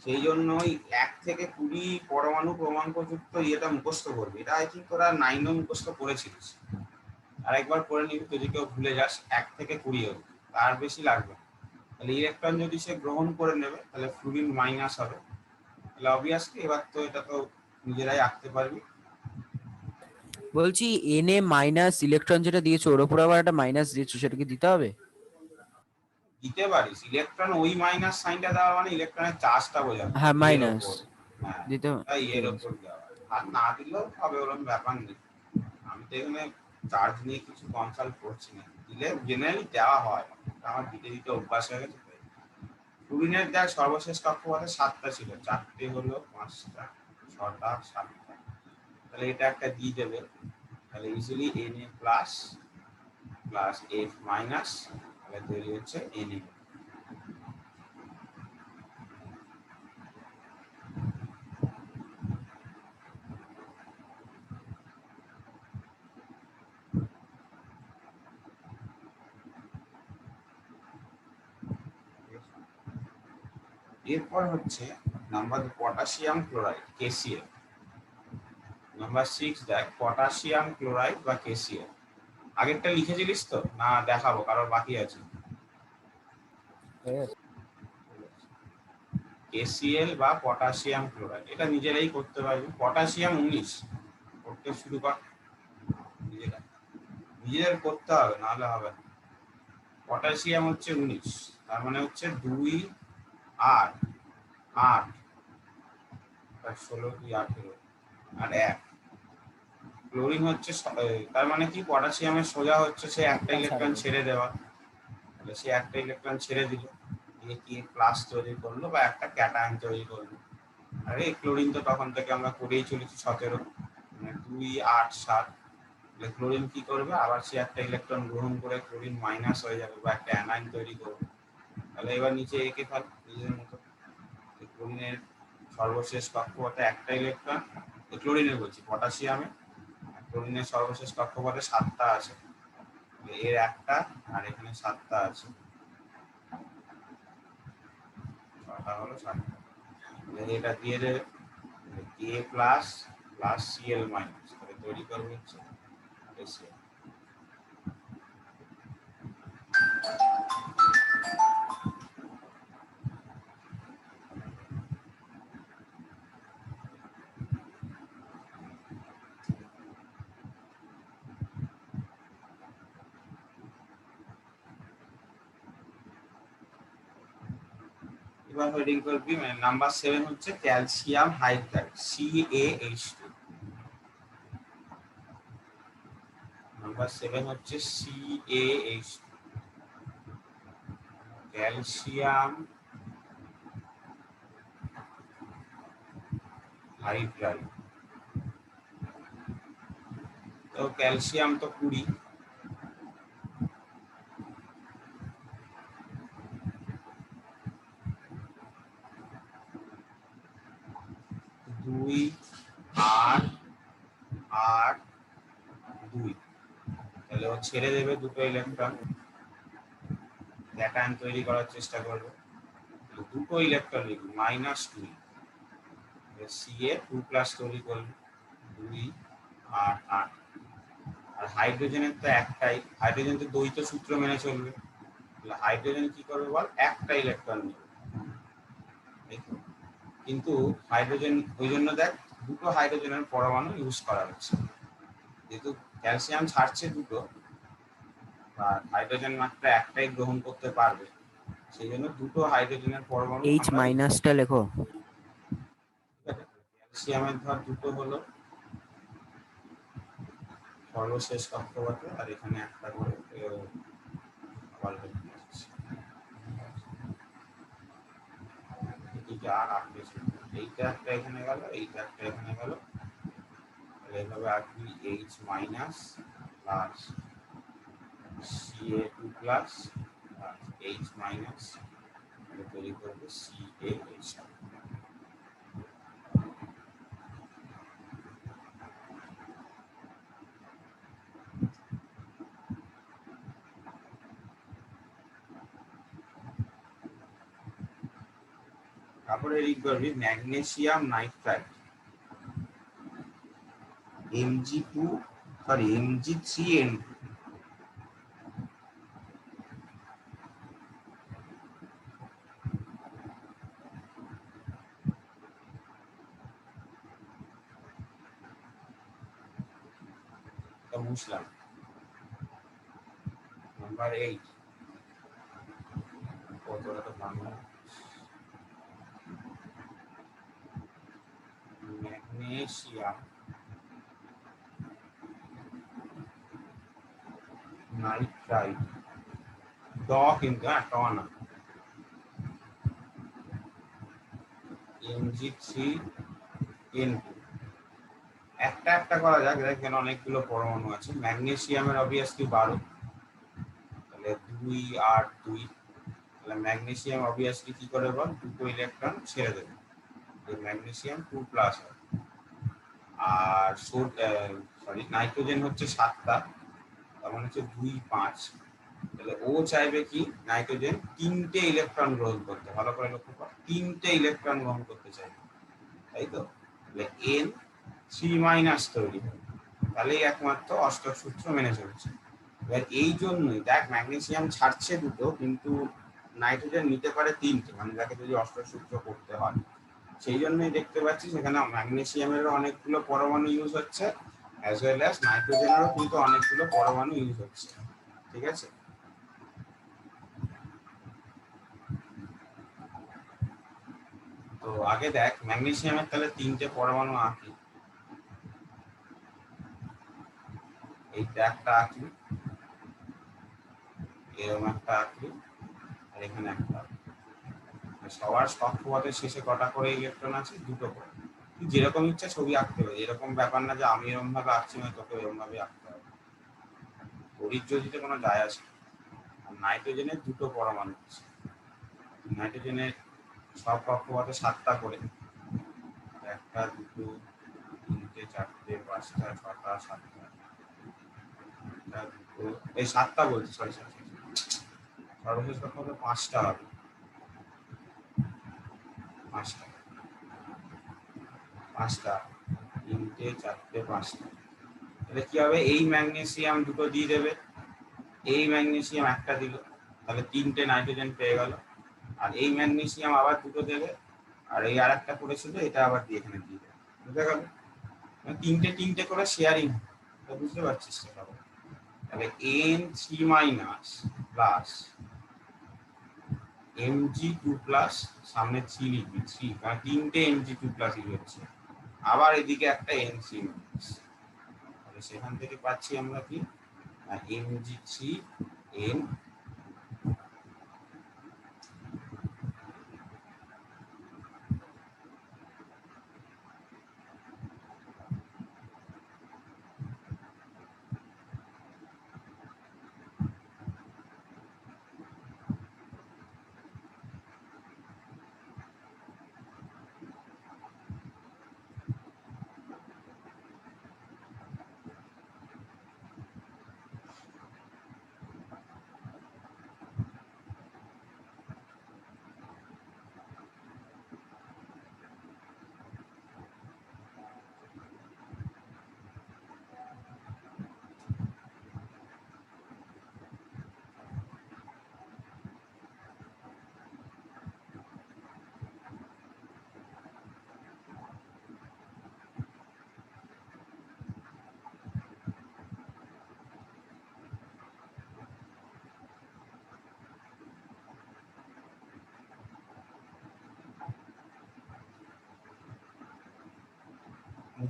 সেই জন্যই 1 থেকে 20 পরমাণু ক্রমাঙ্কযুক্ত ইয়েটা মুখস্থ করবি। এটা আই থিঙ্ক তোরা 9 মুখস্থ করেছিলিস, আর একবার করে নিবি, যদি কেউ ভুলে যাস 1 থেকে 20 হবে, তার বেশি লাগবে। তাহলে ইলেকট্রন যদি সে গ্রহণ করে নেবে তাহলে ফ্লুরিন মাইনাস হবে। তাহলে অবভিয়াসলি এবার তো এটা তো নিজেরাই আঁকতে পারবি। বলছি এনএ মাইনাস ইলেকট্রন যেটা দিয়েছো ওর উপর আবার একটা মাইনাস দিয়েছো, সেটা কি দিতে হবে? দিতে পারিস, ইলেকট্রন ওই মাইনাস সাইনটা দেওয়া মানে ইলেকট্রনের চার্জটা বোঝানো। হ্যাঁ, এর মাইনাস ওপর, হ্যাঁ দিতে হবে। তাই এর ঠিক আছে। ওপর দেওয়া, আর না দিলেও হবে, ওরকম ব্যাপার নেই। আমি তো এখানে চার্জ নিয়ে কিছু কনসাল্ট করছি না, দিলে জেনারেলি দেওয়া হয়, আমার দিতে দিতে অভ্যাস হয়ে গেছে। ফ্লুরিনের দেখ সর্বশেষ কক্ষপথে 7টা ছিল, 4টে হলো, 5টা 6টা 7টা, তাহলে এটা একটা দিয়ে দেবে। তাহলে easily Na plus plus F minus, তাহলে তৈরি হচ্ছে Na। এরপর হচ্ছে number potassium chloride KCl। Number 6 দেখ পটাশিয়াম ক্লোরাইড বা KCl। আগেরটা লিখেছিলিস তো না, দেখাবো কারোর বাকি আছে? KCl বা পটাশিয়াম ক্লোরাইড, এটা নিজেরাই করতে পারবি। পটাশিয়াম 19 করতে শুরু কর, নিজেদের করতে হবে, নাহলে হবে না। পটাশিয়াম হচ্ছে 19, তার মানে হচ্ছে 2 8 8, আর 16 2 18 আর 1 ক্লোরিন হচ্ছে তার মানে কি পটাশিয়ামের সোজা হচ্ছে সে একটা ইলেকট্রন ছেড়ে দেওয়া, তাহলে সে একটা ইলেকট্রন ছেড়ে দিল, দিয়ে কি প্লাস তৈরি করলো বা একটা ক্যাটায়ন তৈরি করলো। আর এই ক্লোরিন তো তখন থেকে আমরা করেই চলেছি 17, মানে 2 8 7। ক্লোরিন কি করবে, আবার সে একটা ইলেকট্রন গ্রহণ করে ক্লোরিন মাইনাস হয়ে যাবে বা একটা অ্যানাইন তৈরি করবে। তাহলে এবার নিচে এঁকে ফেল নিজের মতো। ক্লোরিনের সর্বশেষ কক্ষপথে একটা ইলেকট্রন, ক্লোরিনের বলছি পটাশিয়ামে, ক্লোরিনের সর্বশেষ কক্ষপথে 7টা আছে, এর একটা আর এখানে 7টা আছে, 6টা হলো 7টা। এটা দিয়ে দেবে K plus plus Cl minus, তাহলে তৈরি করবে হচ্ছে HCl। এবার হেডিং করবি, মানে নাম্বার 7 হচ্ছে ক্যালসিয়াম হাইড্রাইড CaH2। নাম্বার 7 হচ্ছে CaH2, ক্যালসিয়াম হাইড্রাইড। তো ক্যালসিয়াম তো 20, দুই আট আট 2, তাহলে ও ছেড়ে দেবে দুটো ইলেকট্রন, ক্যাটায়ন তৈরি করার চেষ্টা করবে, দুটো ইলেকট্রন লিখবে -2, Ca2+ তৈরি করবে 2 8 8। আর হাইড্রোজেনের তো একটাই, হাইড্রোজেন তো দ্বৈত সূত্র মেনে চলবে, তাহলে হাইড্রোজেন কি করবে বল, একটা ইলেকট্রন নেবে। কিন্তু হাইড্রোজেন ওই জন্য দেখ দুটো হাইড্রোজেনের পরমাণু ইউজ করা হচ্ছে, যেহেতু ক্যালসিয়াম ছাড়ছে দুটো আর হাইড্রোজেন মাত্র একটাই গ্রহণ করতে পারবে, সেই জন্য দুটো হাইড্রোজেনের পরমাণু H মাইনাসটা লেখো। ক্যালসিয়ামের ধর দুটো হলো সর্বশেষ কক্ষপথে, আর এখানে একটা করে আবার এইটা আর আসবে, এইটা একটা এখানে গেল, এইটা একটা এখানে গেল, তাহলে এইভাবে আসবি H minus plus Ca2 plus H minus, তৈরি করবে CaH। তারপরে লিখ করবি ম্যাগনেসিয়াম নাইট্রাইট Mg3N2। মুছলাম। নাম্বার 8 কতটা তো বাংলা, ম্যাগনেসিয়াম নাইট্রাইট, কিন্তু ট না, Mg3N2। একটা একটা করা যাক, দেখেন অনেকগুলো পরমাণু আছে। ম্যাগনেসিয়ামের অবভিয়াসলি 12, তাহলে 2 8 2, তাহলে ম্যাগনেসিয়াম অবভিয়াসলি কি করে বল, দুটো ইলেকট্রন ছেড়ে দেবে, ম্যাগনেসিয়াম 2+ হয়। আর নাইট্রোজেন হচ্ছে 7টা, তার মানে হচ্ছে 2 5, তাহলে ও চাইবে কি নাইট্রোজেন 3টে ইলেকট্রন গ্রহণ করতে, ভালো করে লক্ষ্য কর, 3টে ইলেকট্রন গ্রহণ করতে চাইবে, তাই তো, তাহলে N3- তৈরি হবে, তাহলেই একমাত্র অষ্টক সূত্র মেনে চলছে। এবার এই জন্যই দেখ ম্যাগনেসিয়াম ছাড়ছে দুটো, কিন্তু নাইট্রোজেন নিতে পারে 3টে, মানে যাকে যদি অষ্টক সূত্র করতে হয়, সেই জন্যই দেখতে পাচ্ছি সেখানে ম্যাগনেসিয়ামেরও অনেকগুলো পরমাণু ইউজ হচ্ছে, অ্যাজ ওয়েল অ্যাজ নাইট্রোজেনেরও কিন্তু অনেকগুলো পরমাণু ইউজ হচ্ছে। ঠিক আছে, তো আগে দেখ ম্যাগনেসিয়ামের তাহলে 3টে পরমাণু আঁকি। এইটা একটা আঁকি, এরকম একটা আঁকি, আর এখানে একটা আঁকি। সবার কক্ষপথের শেষে কটা করে ইলেকট্রন আছে? 2টো করে। তুই যেরকম ইচ্ছা ছবি আঁকতে হবে, এরকম ব্যাপার না যে আমি এরকম ভাবে আঁকছি মানে তোকে এরকম ভাবে আঁকতে হবে। পরিজ্যোতিতে কোনো যায় আসে না। আর নাইট্রোজেনের 2টো পরমাণু আছে। নাইট্রোজেনের সব কক্ষপথে 7টা করে, 1টা 2টো 3টে 4টে 5টা 6টা 7টা, 1টা 2টো, এই 7টা বলছি, সরি সরি, সর্বশেষ কক্ষপথে 5টা হবে, 5টা 5টা 3টে 4টে 5টা। তাহলে কি হবে? এই ম্যাগনেসিয়াম 2টো দিয়ে দেবে, এই ম্যাগনেসিয়াম একটা দিল, তাহলে 3টে নাইট্রোজেন পেয়ে গেল। আর এই ম্যাগনেসিয়াম আবার 2টো দেবে, আর এই আরেকটা পড়েছিল এটা আবার দিয়ে এখানে দিয়ে দেবে। বুঝতে গেল? মানে 3টে করে শেয়ারিং, বুঝতে পারছিস সেটা? তাহলে N3 minus plus Mg2 plus, সামনে 3 লিখবি, 3 কারণ 3টে Mg2 প্লাস হচ্ছে, আবার এদিকে একটা N3 মাইনাস। তাহলে সেখান থেকে পাচ্ছি আমরা কি? Mg3N।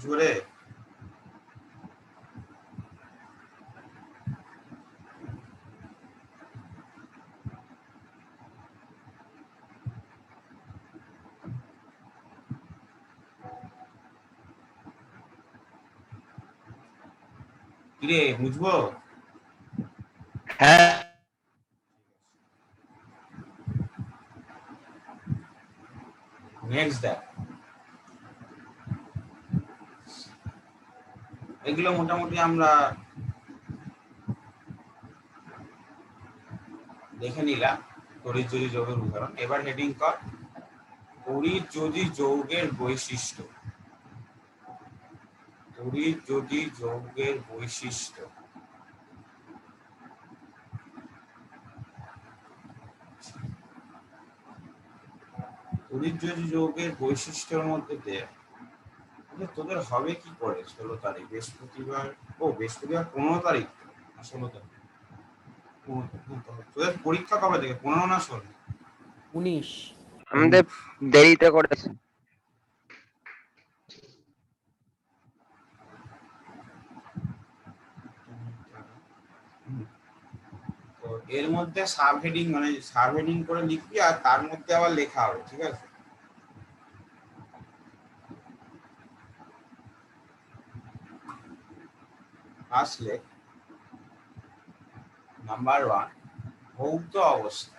জোরে কিরে বুঝবো? হ্যাঁ নেক্সট দেখ, এগুলো মোটামুটি আমরা দেখে নিলাম তড়িৎ-যদি যৌগের উদাহরণ। এবার হেডিং কর তড়িৎ-যদি যৌগের বৈশিষ্ট্য। তড়িৎ-যদি যৌগের বৈশিষ্ট্য। তড়িৎ-যদি যৌগের বৈশিষ্ট্যের মধ্যে দিয়ে তোদের হবে কি করে? 16 তারিখ বৃহস্পতিবার, বৃহস্পতিবার 15 তারিখ না 16 তারিখ? তোদের পরীক্ষা কবে থেকে? 15 না 16? 19। আমাদের দেরিতে করেছে। তো এর মধ্যে সাব হেডিং মানে সাব হেডিং করে লিখবি, আর তার মধ্যে আবার লেখা হবে, ঠিক আছে? আসলে নাম্বার 1 ভৌত অবস্থা।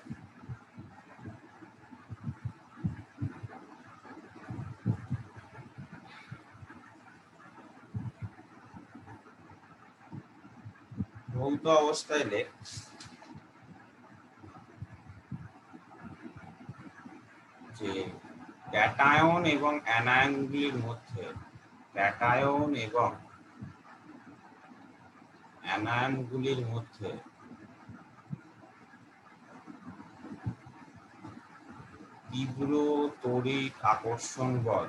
ভৌত অবস্থায় লেখ যে ক্যাটায়ন এবং অ্যানায়নগুলির মধ্যে, ক্যাটায়ন এবং অ্যানায়নগুলির মধ্যে তীব্র তড়িৎ আকর্ষণ বল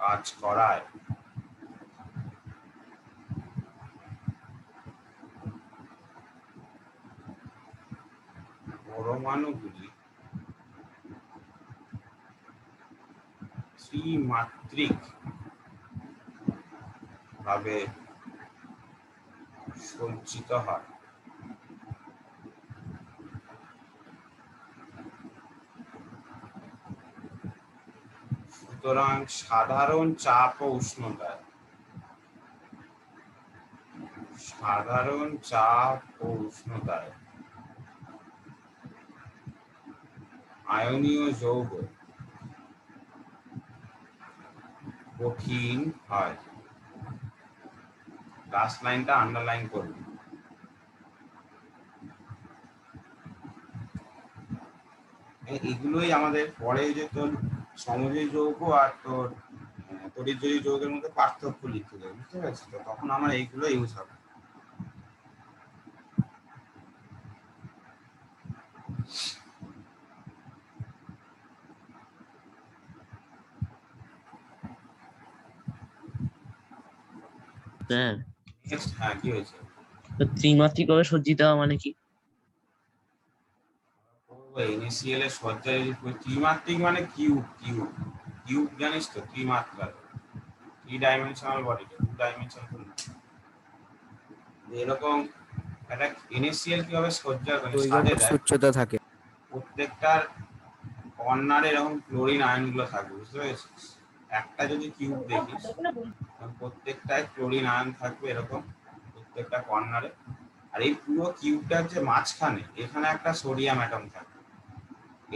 কাজ করায় পরমাণুগুলি ত্রিমাত্রিক ভাবে সজ্জিত হয়। সুতরাং সাধারণ চাপ ও উষ্ণতায় আয়নীয় যৌগ কঠিন হয়। লাস্ট লাইনটা আন্ডারলাইন করুন। এগুলোই আমাদের পরে যে তোর সমযোজী যৌগ আর তোর তড়িৎযোজী যৌগের মধ্যে পার্থক্য লিখতে দেবে, বুঝতে পারছিস তো? তখন আমার এইগুলো ইউজ হবে। স্যার নেক্সট, হ্যাঁ কি হয়েছে? তো ত্রিমাত্রিক ভাবে সজ্জিত হওয়া মানে কি? NaCl এর সজ্জা যদি ত্রিমাত্রিক মানে কিউব জানিস তো? ত্রিমাত্রা, three dimensional body, two dimensional. এরকম একটা NaCl কিভাবে সজ্জা করে সাজে দেয়, উচ্চতা থাকে। প্রত্যেকটার কর্নারে এরকম ক্লোরিন আয়নগুলো থাকবে, বুঝতে পেরেছিস? একটা যদি কিউব দেখিস, প্রত্যেকটায় ক্লোরিন আয়ন থাকবে এরকম প্রত্যেকটা কর্নারে। আর এই পুরো কিউবটা হচ্ছে মাঝখানে, এখানে একটা সোডিয়াম অ্যাটম থাকে।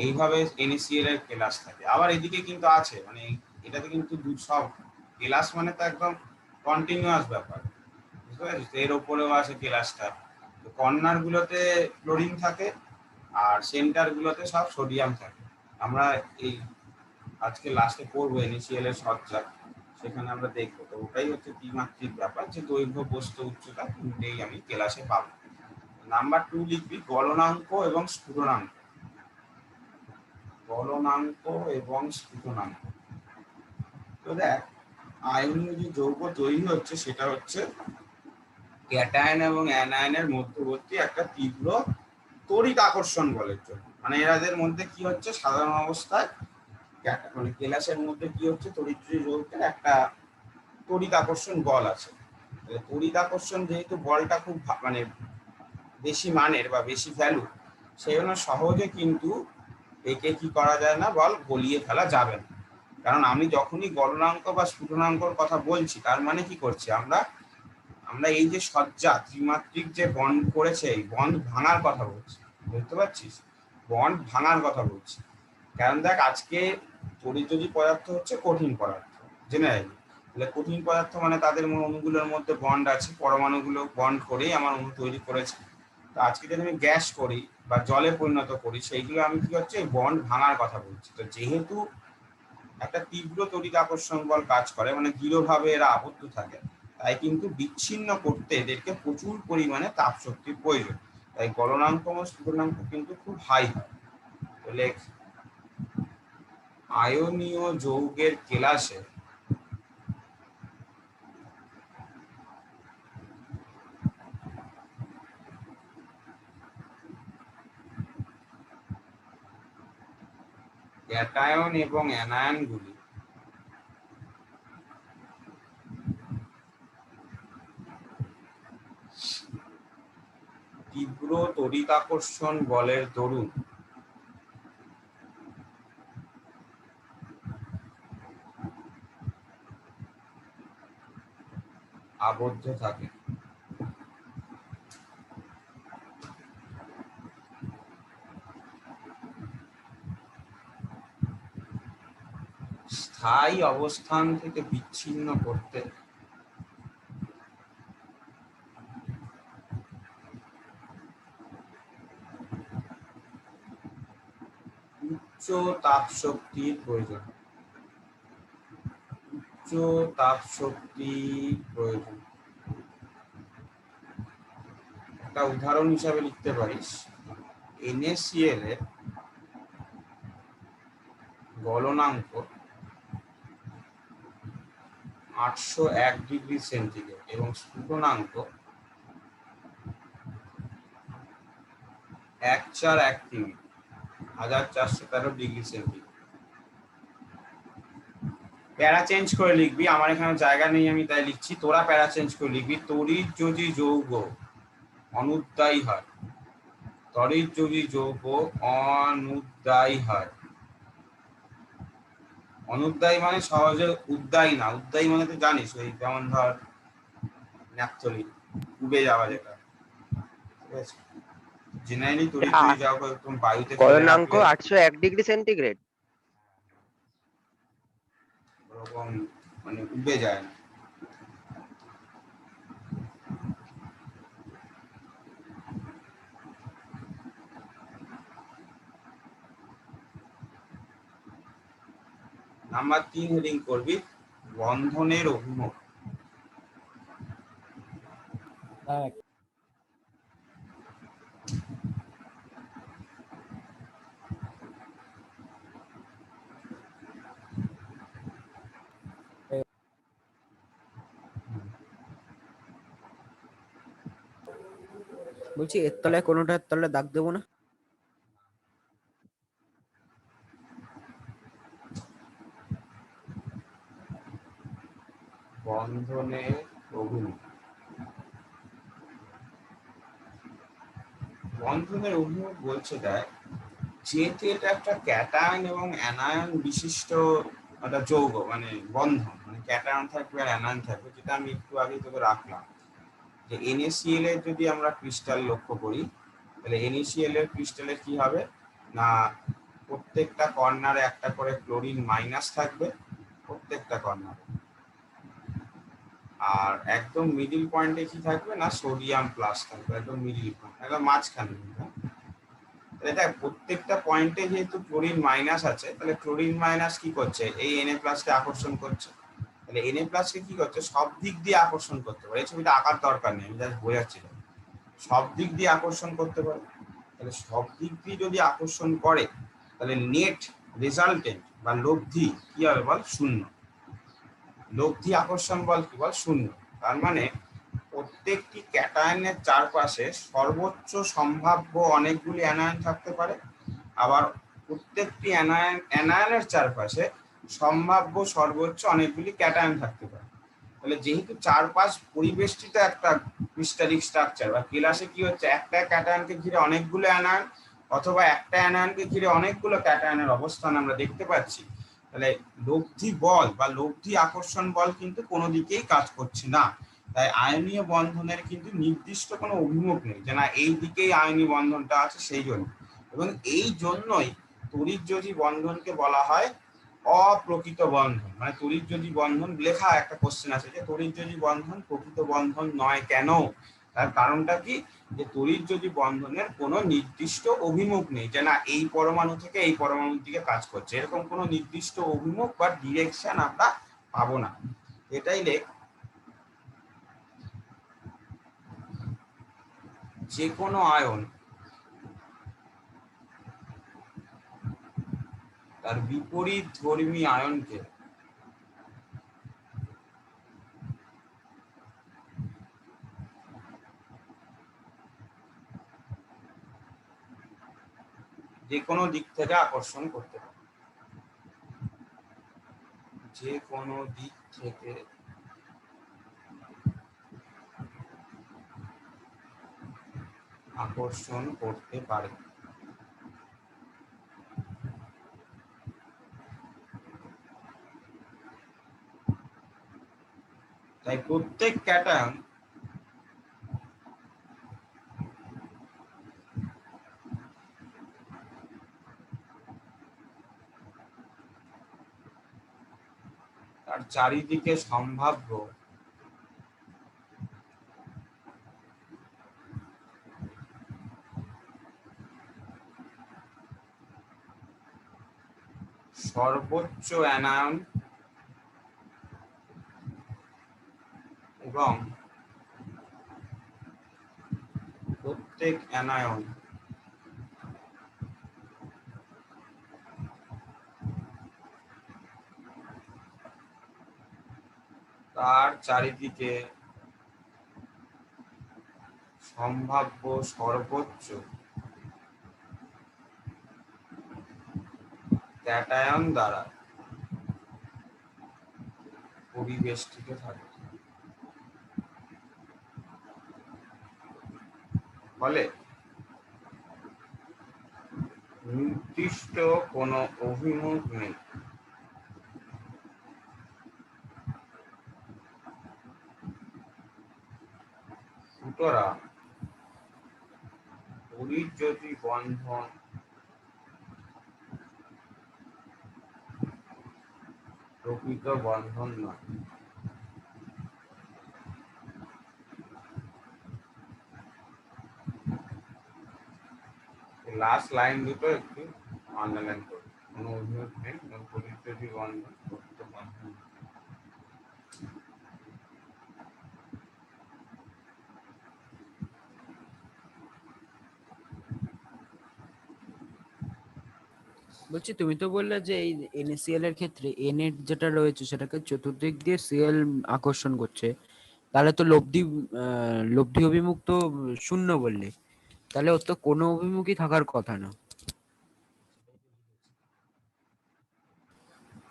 এইভাবে NaCl এর কেলাস থাকে। আবার এদিকে কিন্তু আছে, মানে এটাতে কিন্তু সব কেলাস মানে তো একদম কন্টিনিউয়াস ব্যাপার, বুঝতে পারছিস? এর ওপরেও আছে কেলাসটা, কর্নার গুলোতে ক্লোরিন থাকে আর সেন্টার গুলোতে সব সোডিয়াম থাকে। আমরা এই আজকে লাস্টে পড়বো NaCl এর সজ্জা, সেখানে আমরা দেখবো। তো ওটাই হচ্ছে ত্রিমাত্রিক ব্যাপার, যে দৈর্ঘ্য, প্রস্থ, উচ্চতা তিনটেই আমি কেলাসে পাবো। নাম্বার 2 লিখবি গলনাঙ্ক এবং স্ফুটনাঙ্ক। তো দেখ, আয়নীয় যে যৌগ তৈরি হচ্ছে সেটা হচ্ছে ক্যাটায়ন এবং অ্যানায়নের মধ্যবর্তী একটা তীব্র তড়িৎ আকর্ষণ বলের জন্য। মানে এদের মধ্যে কি হচ্ছে, সাধারণ অবস্থায় মানে কেলাসের মধ্যে কি হচ্ছে, তড়িৎযোজী যৌগের একটা তড়িৎ আকর্ষণ বল আছে। তড়িৎ আকর্ষণ যেহেতু বলটা খুব মানে বেশি মানের বা বেশি ভ্যালু, সেই জন্য সহজে কিন্তু একে কি করা যায় না, বল গলিয়ে ফেলা যাবে না। কারণ আমি যখনই গলনাঙ্ক বা স্ফুটনাঙ্কর কথা বলছি, তার মানে কি করছি আমরা এই যে সজ্জা ত্রিমাত্রিক যে বন্ড করেছে, এই বন্ড ভাঙার কথা বলছি, বুঝতে পারছিস? বন্ড ভাঙার কথা বলছি। কারণ দেখ, আজকে তড়িৎযোজী পদার্থ হচ্ছে কঠিন পদার্থ, জেনে রাখবি। তাহলে কঠিন পদার্থ মানে তাদের অণুগুলোর মধ্যে বন্ড আছে, পরমাণুগুলো বন্ড করেই আমার অণু তৈরি করেছে। তো আজকে যদি আমি গ্যাস করি বা জলে পরিণত করি, সেইগুলো আমি কি হচ্ছে, বন্ড ভাঙার কথা বলছি। তো যেহেতু একটা তীব্র তড়িৎ আকর্ষণ বল কাজ করে, মানে দৃঢ়ভাবে এরা আবদ্ধ থাকে, তাই কিন্তু বিচ্ছিন্ন করতে এদেরকে প্রচুর পরিমাণে তাপ শক্তির প্রয়োজন। তাই গলনাঙ্ক ও স্ফুটনাঙ্ক কিন্তু খুব হাই হয়। তাহলে আয়নীয় যৌগের কেলাসে ক্যাটায়ন এবং অ্যানায়নগুলি তীব্র তড়িৎাকর্ষণ বলের দরুন আবদ্ধ থাকে। স্থায়ী অবস্থান থেকে বিচ্ছিন্ন করতে উচ্চ তাপ শক্তির প্রয়োজন। একটা উদাহরণ হিসাবে লিখতে পারিস, NaCl এর গলনাঙ্ক 801 ডিগ্রি সেন্টিগ্রেড এবং স্ফুটনাঙ্ক 1413। 1413 ° C। প্যারা চেঞ্জ করে লিখবি, আমার এখানে জায়গা নেই আমি তাই লিখছি, তোরা প্যারা চেঞ্জ করে লিখবি। তড়িৎ যদি যৌগ অনুদ্দায়ী হয়, তড়িৎ যদি যৌগ অনুদ্দায়ী হয়, অনুদ্দায়ী মানে সহজে উদ্দায়ী না, উদ্দায়ী মানে তো জানিস ওই যেমন ধর ন্যাপথলিন উবে যাওয়া, যেটা ঠিক আছে। জেনারেলি তড়িৎ যদি যাওয়া একদম বায়ুতে ফেলে গলনাঙ্ক রাখলে 801°C। ওরকম মানে উবে যায় না। নাম্বার 3 হেডিং করবি বন্ধনের অভিমুখ। বলছি এর তলায় কোনোটার তলায় দাগ দেবো না? বন্ধনের অভিমুখ, বন্ধনের অভিমুখ বলছে দেখ, যেহেতু এটা একটা ক্যাটায়ন এবং অ্যানায়ন বিশিষ্ট একটা যৌগ, মানে বন্ধন, মানে ক্যাটায়ন থাকবে আর অ্যানায়ন থাকবে, যেটা আমি একটু আগে তোকে রাখলাম যে NaCl এর যদি আমরা ক্রিস্টাল লক্ষ্য করি, তাহলে NaCl এর ক্রিস্টালে কি হবে না, প্রত্যেকটা কর্নারে একটা করে ক্লোরিন মাইনাস থাকবে, প্রত্যেকটা কর্নারে। আর একদম মিডিল পয়েন্টে কি থাকবে না, সোডিয়াম প্লাস থাকবে, একদম মিডিল পয়েন্ট, একদম মাঝখানে। এটা প্রত্যেকটা পয়েন্টে যেহেতু ক্লোরিন মাইনাস আছে, তাহলে ক্লোরিন মাইনাস কি করছে, এই Na+ কে আকর্ষণ করছে। তাহলে Na+ কে কি করছে, সব দিক দিয়ে আকর্ষণ করতে পারে। এই ছবিটা আঁকার দরকার নেই, আমি জাস্ট বোঝাচ্ছিলাম, সব দিক দিয়ে আকর্ষণ করতে পারে। তাহলে সব দিক দিয়ে যদি আকর্ষণ করে, তাহলে নেট রেজাল্টেন্ট বা লব্ধি কি হবে বল, শূন্য। লব্ধি আকর্ষণ বল কি বল, শূন্য। তার মানে প্রত্যেকটি ক্যাটায়নের চারপাশে সর্বোচ্চ সম্ভাব্য অনেকগুলি অ্যানায়ন থাকতে পারে, আবার প্রত্যেকটি অ্যানায়নের চারপাশে সম্ভাব্য সর্বোচ্চ অনেকগুলি ক্যাটায়ন থাকতে পারে। তাহলে যেহেতু চারপাশ পরিবেষ্টিত একটা ক্রিস্টালিক স্ট্রাকচার বা কেলাসে কি হচ্ছে, একটা ক্যাটায়নকে ঘিরে অনেকগুলো অ্যানায়ন অথবা একটা অ্যানায়নকে ঘিরে অনেকগুলো ক্যাটায়নের অবস্থান আমরা দেখতে পাচ্ছি, তাহলে লব্ধি বল বা লব্ধি আকর্ষণ বল কিন্তু কোনো দিকেই কাজ করছে না। তাই আয়নীয় বন্ধনের কিন্তু নির্দিষ্ট কোনো অভিমুখ নেই যে না এই দিকেই আয়নীয় বন্ধনটা আছে, সেই জন্য। এবং এই জন্যই তড়িৎযোজী বন্ধনকে বলা হয় অপ্রকৃত বন্ধন। মানে তড়িৎযোজী বন্ধন লেখা একটা কোশ্চেন আছে যে তড়িৎযোজী বন্ধন প্রকৃত বন্ধন নয় কেন, তার কারণটা কি, যে তড়িৎযোজী বন্ধনের কোনো নির্দিষ্ট অভিমুখ নেই যে না এই পরমাণু থেকে এই পরমাণুর দিকে কাজ করছে, এরকম কোনো নির্দিষ্ট অভিমুখ বা ডিরেকশন আমরা পাবো না। এটাই লেখ, যে কোনো আয়ন তার বিপরীত ধর্মী আয়নকে যে কোনো দিক থেকে আকর্ষণ করতে পারে, যে কোনো দিক থেকে আকর্ষণ করতে পারে। তাই প্রত্যেক ক্যাটায়ন তার চারিদিকে সম্ভাব্য সর্বোচ্চ অ্যানায়ন এবং প্রত্যেক অ্যানায়ন তার চারিদিকে সম্ভাব্য সর্বোচ্চ ক্যাটায়ন দ্বারা পরিবেষ্টিত থাকে, ফলে নির্দিষ্ট কোনো অভিমুখ নেই। সুতরাং পরিজ্যোতি বন্ধন প্রকৃত বন্ধন নয়। লাস্ট লাইন দুটো একটু আন্ডারলাইন করুন। কোনো অভিমুখ নেই, পরিজ্যোতি বন্ধন প্রকৃত বন্ধন নয়। বলছি তুমি তো বললে যে এই NaCl এর ক্ষেত্রে Na যেটা রয়েছে সেটাকে চতুর্দিক দিয়ে Cl আকর্ষণ করছে, তাহলে তো লব্ধি অভিমুখ তো শূন্য বললে, তাহলে ওর তো কোনো অভিমুখই থাকার কথা না।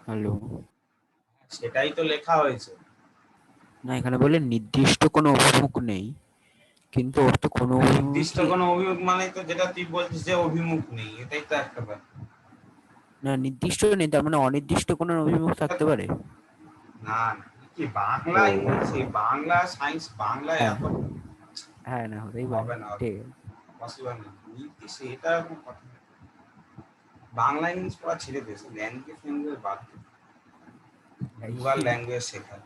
হ্যালো? সেটাই তো লেখা হয়েছে। না, এখানে বলে নির্দিষ্ট কোনো অভিমুখ নেই, কিন্তু ওর তো কোনো নির্দিষ্ট অভিমুখই কোনো অভিমুখ মানে তো যেটা তুই বলছিস যে অভিমুখ নেই, এটাই তো একটা ব্যাপার। না, নির্দিষ্ট নেই, তার মানে অনির্দিষ্ট কোনো অভিমুখ থাকতে পারে। না না, কি বাংলা ও। ইংলিশ, বাংলা সায়েন্স, বাংলায় হ্যাঁ এত হ্যাঁ, না হতেই পারে, হবে না, ঠিক আছে। পসিবল না। নির্দিষ্ট এটা কোনো কথা না। বাংলা ইংলিশ পড়া ছেড়ে দিয়েছে, ল্যাঙ্গুয়েজ বাদ দে। দুবার ল্যাঙ্গুয়েজ শেখা।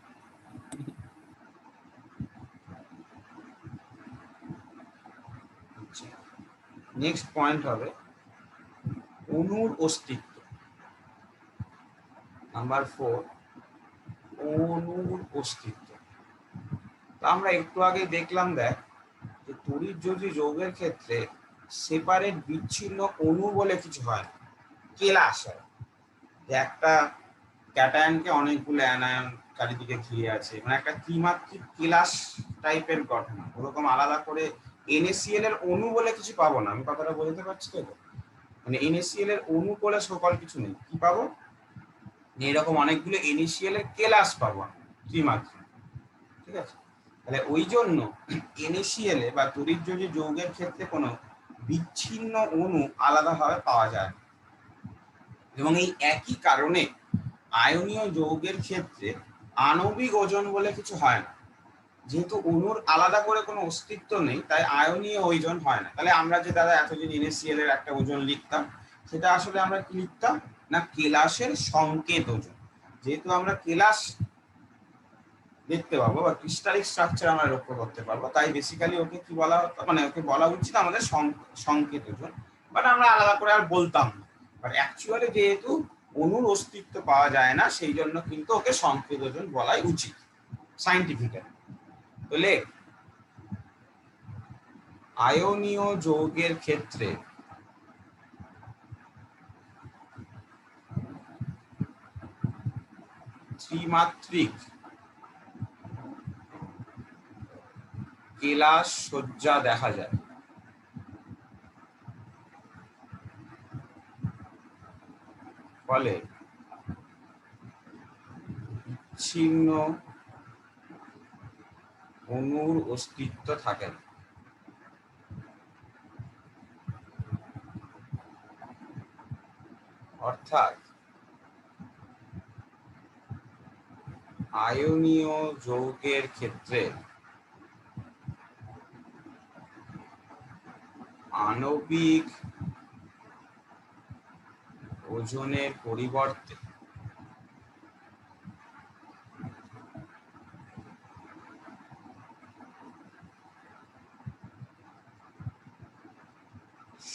নেক্সট পয়েন্ট হবে অণুর অস্তিত্ব। নাম্বার 4, অণুর অস্তিত্ব। তো আমরা একটু আগে দেখলাম, দেখ যে তড়িৎ যৌগের ক্ষেত্রে সেপারেট বিচ্ছিন্ন অণু বলে কিছু হয় না, কেলাস হয়। যে একটা ক্যাটায়নকে অনেকগুলো অ্যানায়ন চারিদিকে ঘিরে আছে, মানে একটা ত্রিমাত্রিক কেলাস টাইপের ঘটনা। ওরকম আলাদা করে NaCl এর অণু বলে কিছু পাবো না। আমি কথাটা বলতে পারছি তো? মানে NaCl এর অণু বলে সকল কিছু নেই। কি পাবো? এরকম অনেকগুলো NaCl এর কেলাস পাবো ত্রিমাত্রিক। ঠিক আছে? তাহলে ওই জন্য NaCl বা তড়িৎ যৌগের ক্ষেত্রে কোনো বিচ্ছিন্ন অণু আলাদাভাবে পাওয়া যায় না। এবং এই একই কারণে আয়নীয় যৌগের ক্ষেত্রে আণবিক ওজন বলে কিছু হয় না। যেহেতু অণুর আলাদা করে কোনো অস্তিত্ব নেই, তাই আয়নীয় ওজন হয় না। তাহলে আমরা যে দাদা এতদিন NaCl এর একটা ওজন লিখতাম, সেটা আসলে আমরা কি লিখতাম না, কেলাসের সংকেত ওজন। যেহেতু আমরা কেলাস দেখতে পাবো বা ক্রিস্টালিক স্ট্রাকচার আমরা লক্ষ্য করতে পারবো, তাই বেসিক্যালি ওকে কি বলা হতো, মানে ওকে বলা উচিত আমাদের সংকেত ওজন, বাট আমরা আলাদা করে আর বলতাম না। বাট অ্যাকচুয়ালি যেহেতু অণুর অস্তিত্ব পাওয়া যায় না, সেই জন্য কিন্তু ওকে সংকেত ওজন বলাই উচিত সাইন্টিফিক্যালি। তো লেখ, আয়নীয় যৌগের ক্ষেত্রে ত্রিমাত্রিক কেলাস সজ্জা দেখা যায়। ফলে বিচ্ছিন্ন অণুর অস্তিত্ব থাকে না। অর্থাৎ আয়নীয় যৌগের ক্ষেত্রে আণবিক ওজনের পরিবর্তে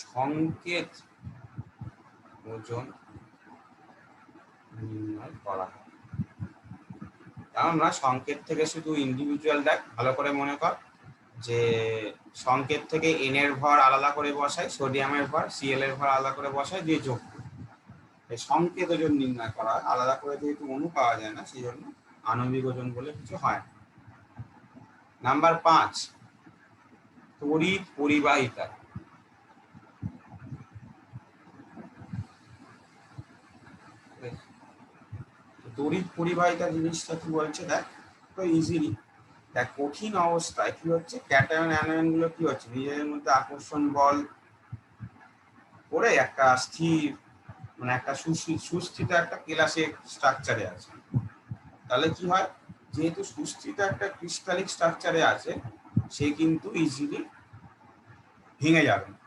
সংকেত ওজন নির্ণয় করা হয়। কেননা সংকেত থেকে শুধু ইন্ডিভিজুয়াল, দেখ ভালো করে মনে কর যে সংকেত থেকে N এর ভর আলাদা করে বসাই, সোডিয়ামের ভর, Cl এর ভর আলাদা করে বসাই, দিয়ে যোগ করি। সংকেত ওজন নির্ণয় করা হয়। আলাদা করে যেহেতু অণু পাওয়া যায় না, সেই জন্য আণবিক ওজন বলে কিছু হয় না। নাম্বার 5, তড়িৎ পরিবাহিতা। তড়িৎ পরিবাহিতা জিনিসটা কি বলছে দেখ, তো ইজিলি দেখ, কঠিন অবস্থায় কি হচ্ছে, ক্যাটায়ন অ্যানায়ন গুলো কি হচ্ছে, নিজেদের মধ্যে আকর্ষণ বল করে একটা স্থির, মানে একটা সুস্থিত একটা কেলাসিক স্ট্রাকচারে আছে। তাহলে কি হয়, যেহেতু সুস্থিত একটা ক্রিস্টালিক স্ট্রাকচারে আছে, সে কিন্তু ইজিলি ভেঙে যাবে না।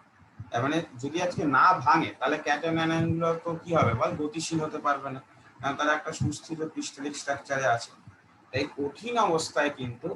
তার মানে যদি আজকে না ভাঙে, তাহলে ক্যাটায়ন অ্যানায়ন গুলো তো কি হবে বল, গতিশীল হতে পারবে না, কারণ তারা একটা সুস্থিত ক্রিস্টালিক স্ট্রাকচারে আছে। তাই কঠিন অবস্থায় কিন্তু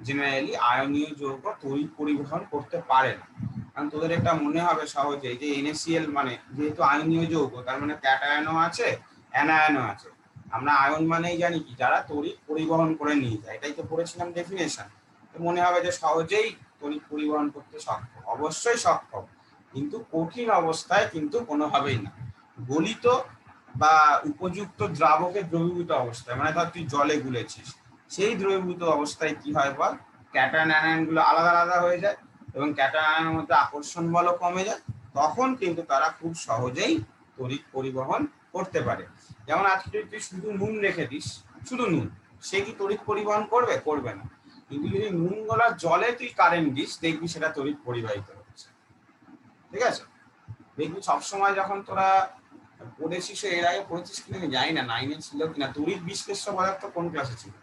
জেনারেলি আয়নীয় যৌগ তড়িৎ পরিবহন করতে পারে না। কারণ তোদের এটা মনে হবে সহজে যে NaCl মানে যেহেতু আয়নীয় যৌগ, তার মানে ক্যাটায়নও আছে অ্যানায়নও আছে। আমরা আয়ন মানেই জানি কি, যারা তড়িৎ পরিবহন করে নিয়ে যায়, এটাই তো পড়েছিলাম ডেফিনেশন। তো মনে হবে যে সহজেই তড়িৎ পরিবহন করতে সক্ষম, অবশ্যই সক্ষম, কিন্তু কঠিন অবস্থায় কিন্তু কোনোভাবেই না। গলিত বা উপযুক্ত দ্রাবকের দ্রবীভূত অবস্থায়, মানে ধর তুই জলে গুলেছিস, সেই দ্রবীভূত অবস্থায় কি হয় বল, ক্যাটায়ন অ্যানায়ন গুলো আলাদা আলাদা হয়ে যায় এবং ক্যাটায়ন আয়নের মধ্যে আকর্ষণ বলও কমে যায়। তখন কিন্তু তারা খুব সহজেই তড়িৎ পরিবহন করতে পারে। যেমন আজকে যদি তুই শুধু নুন রেখে দিস, শুধু নুন, সে কি তড়িৎ পরিবহন করবে? করবে না। কিন্তু যদি নুন গলা জলে তুই কারেন্ট দিস, দেখবি সেটা তড়িৎ পরিবাহিত হচ্ছে। ঠিক আছে? দেখবি সবসময় যখন তোরা পড়েছিস, এর আগে পড়েছিস কিনা আমি জানি না, 9-এ ছিল কিনা, তড়িৎ বিশ্লেষ্য পদার্থ কোন ক্লাসে ছিল,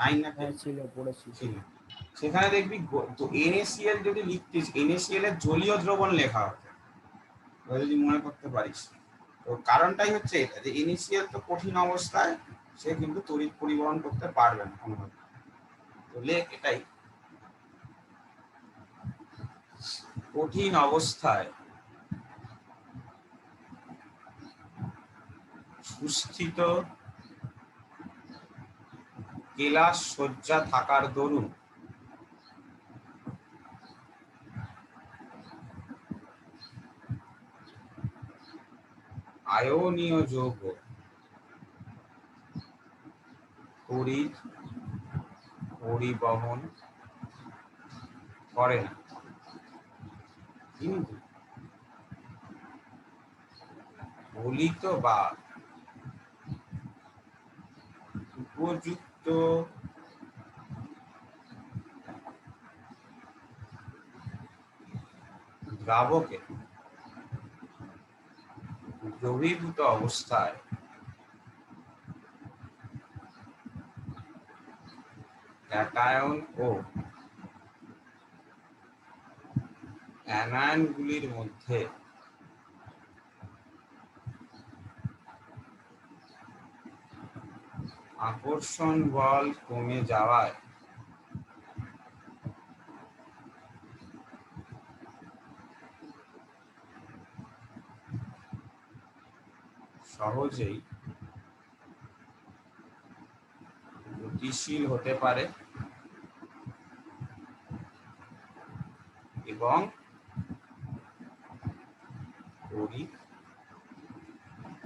9 না 10 হ্যাঁ ছিল, পড়েছি। ছিল। সেখানে দেখবি তো NaCl যদি লিখতিস, NaCl এর জলীয় দ্রবণ লেখা হতো, যদি মনে করতে পারিস। তো কারণটাই হচ্ছে এটা, যে NaCl তো কঠিন অবস্থায় সে কিন্তু তড়িৎ পরিবহন করতে পারবে না কোনোভাবে। তো লেখ এটাই, কঠিন অবস্থায় সুস্থিত কেলাস সজ্জা থাকার দরুন আয়নীয় যৌগ তড়িৎ পরিবহন করে না, কিন্তু গলিত বা উপযুক্ত দ্রাবকে দ্রবীভূত অবস্থায় ক্যাটায়ন ও অ্যানায়নগুলির মধ্যে আকর্ষণ বল কমে যাওয়ায় সহজেই গতিশীল হতে পারে এবং তড়িৎ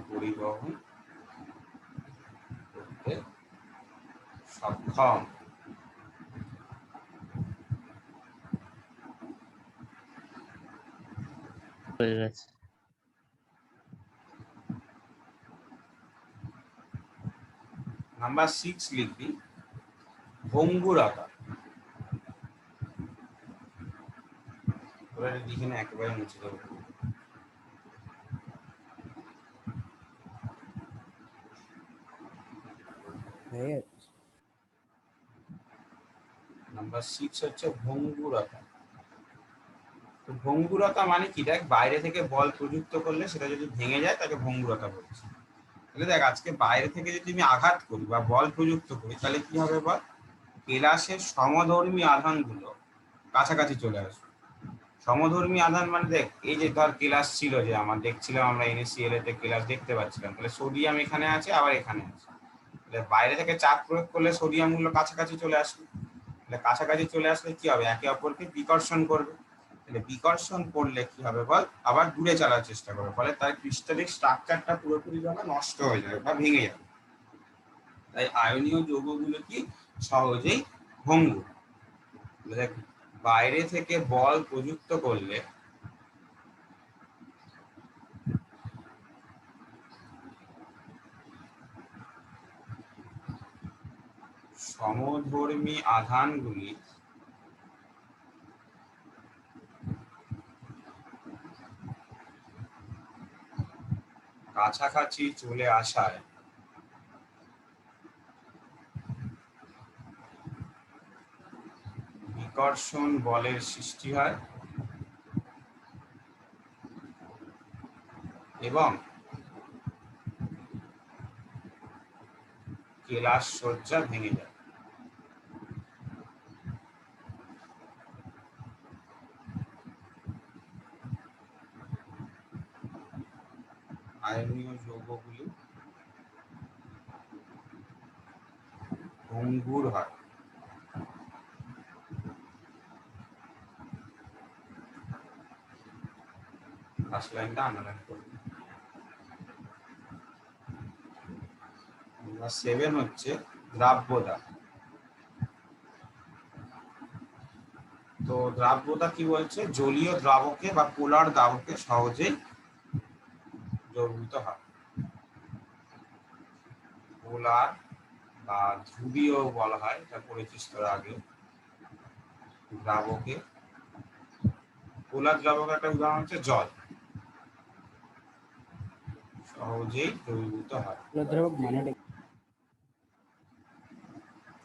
পরিবহন করতে সক্ষম। হয়ে গেছে। নাম্বার 6 লিখবি ভঙ্গুরতা। ওরা লিখে না, একেবারে মুছে দেবো। নাম্বার 6 হচ্ছে ভঙ্গুরতা। তো ভঙ্গুরতা মানে কি, দেখ বাইরে থেকে বল প্রযুক্ত করলে সেটা যদি ভেঙে যায় তাকে ভঙ্গুরতা বলছে। তাহলে দেখ আজকে বাইরে থেকে যদি আমি আঘাত করি বা বল প্রযুক্ত করি, তাহলে কি হবে বল, কেলাসের সমধর্মী আধানগুলো কাছাকাছি চলে আসবে। সমধর্মী আধান মানে দেখ, এই যে ধর কেলাস ছিল, যে আমার দেখছিলাম আমরা NaCl তে কেলাস দেখতে পাচ্ছিলাম, তাহলে সোডিয়াম এখানে আছে আবার এখানে আছে, তাহলে বাইরে থেকে চাপ প্রয়োগ করলে সোডিয়াম গুলো কাছাকাছি চলে আসবে। তাহলে কাছাকাছি চলে আসলে কি হবে, একে অপরকে বিকর্ষণ করবে। তাহলে বিকর্ষণ করলে কি হবে বল, আবার দূরে চলার চেষ্টা করবে, ফলে তার ক্রিস্টালিক স্ট্রাকচারটা পুরোপুরি যেন নষ্ট হয়ে যাবে বা ভেঙে যাবে। তাই আয়নীয় যৌগগুলো কি সহজেই ভঙ্গুর। দেখ বাইরে থেকে বল প্রযুক্ত করলে সমধর্মী আধানগুলি কাছাকাছি চলে আসায় বিকর্ষণ বলের সৃষ্টি হয় এবং কেলাস সজ্জা ভেঙে যায়। আয়নীয় যৌগগুলি ভঙ্গুর হয়। ফার্স্ট লাইনটা আন্ডারলাইন করব। 7 হচ্ছে দ্রাব্যতা। তো দ্রাব্যতা কি বলছে? জলীয় দ্রাবকে বা পোলার দ্রাবকে সহজেই দ্রবীভূত হয়। পোলার বা ধ্রুবীয় বলা হয়, এটা পড়েছিস তোরা আগে। দ্রাবকে পোলার দ্রাবকের একটা উদাহরণ হচ্ছে জল, সহজেই দ্রবীভূত হয়।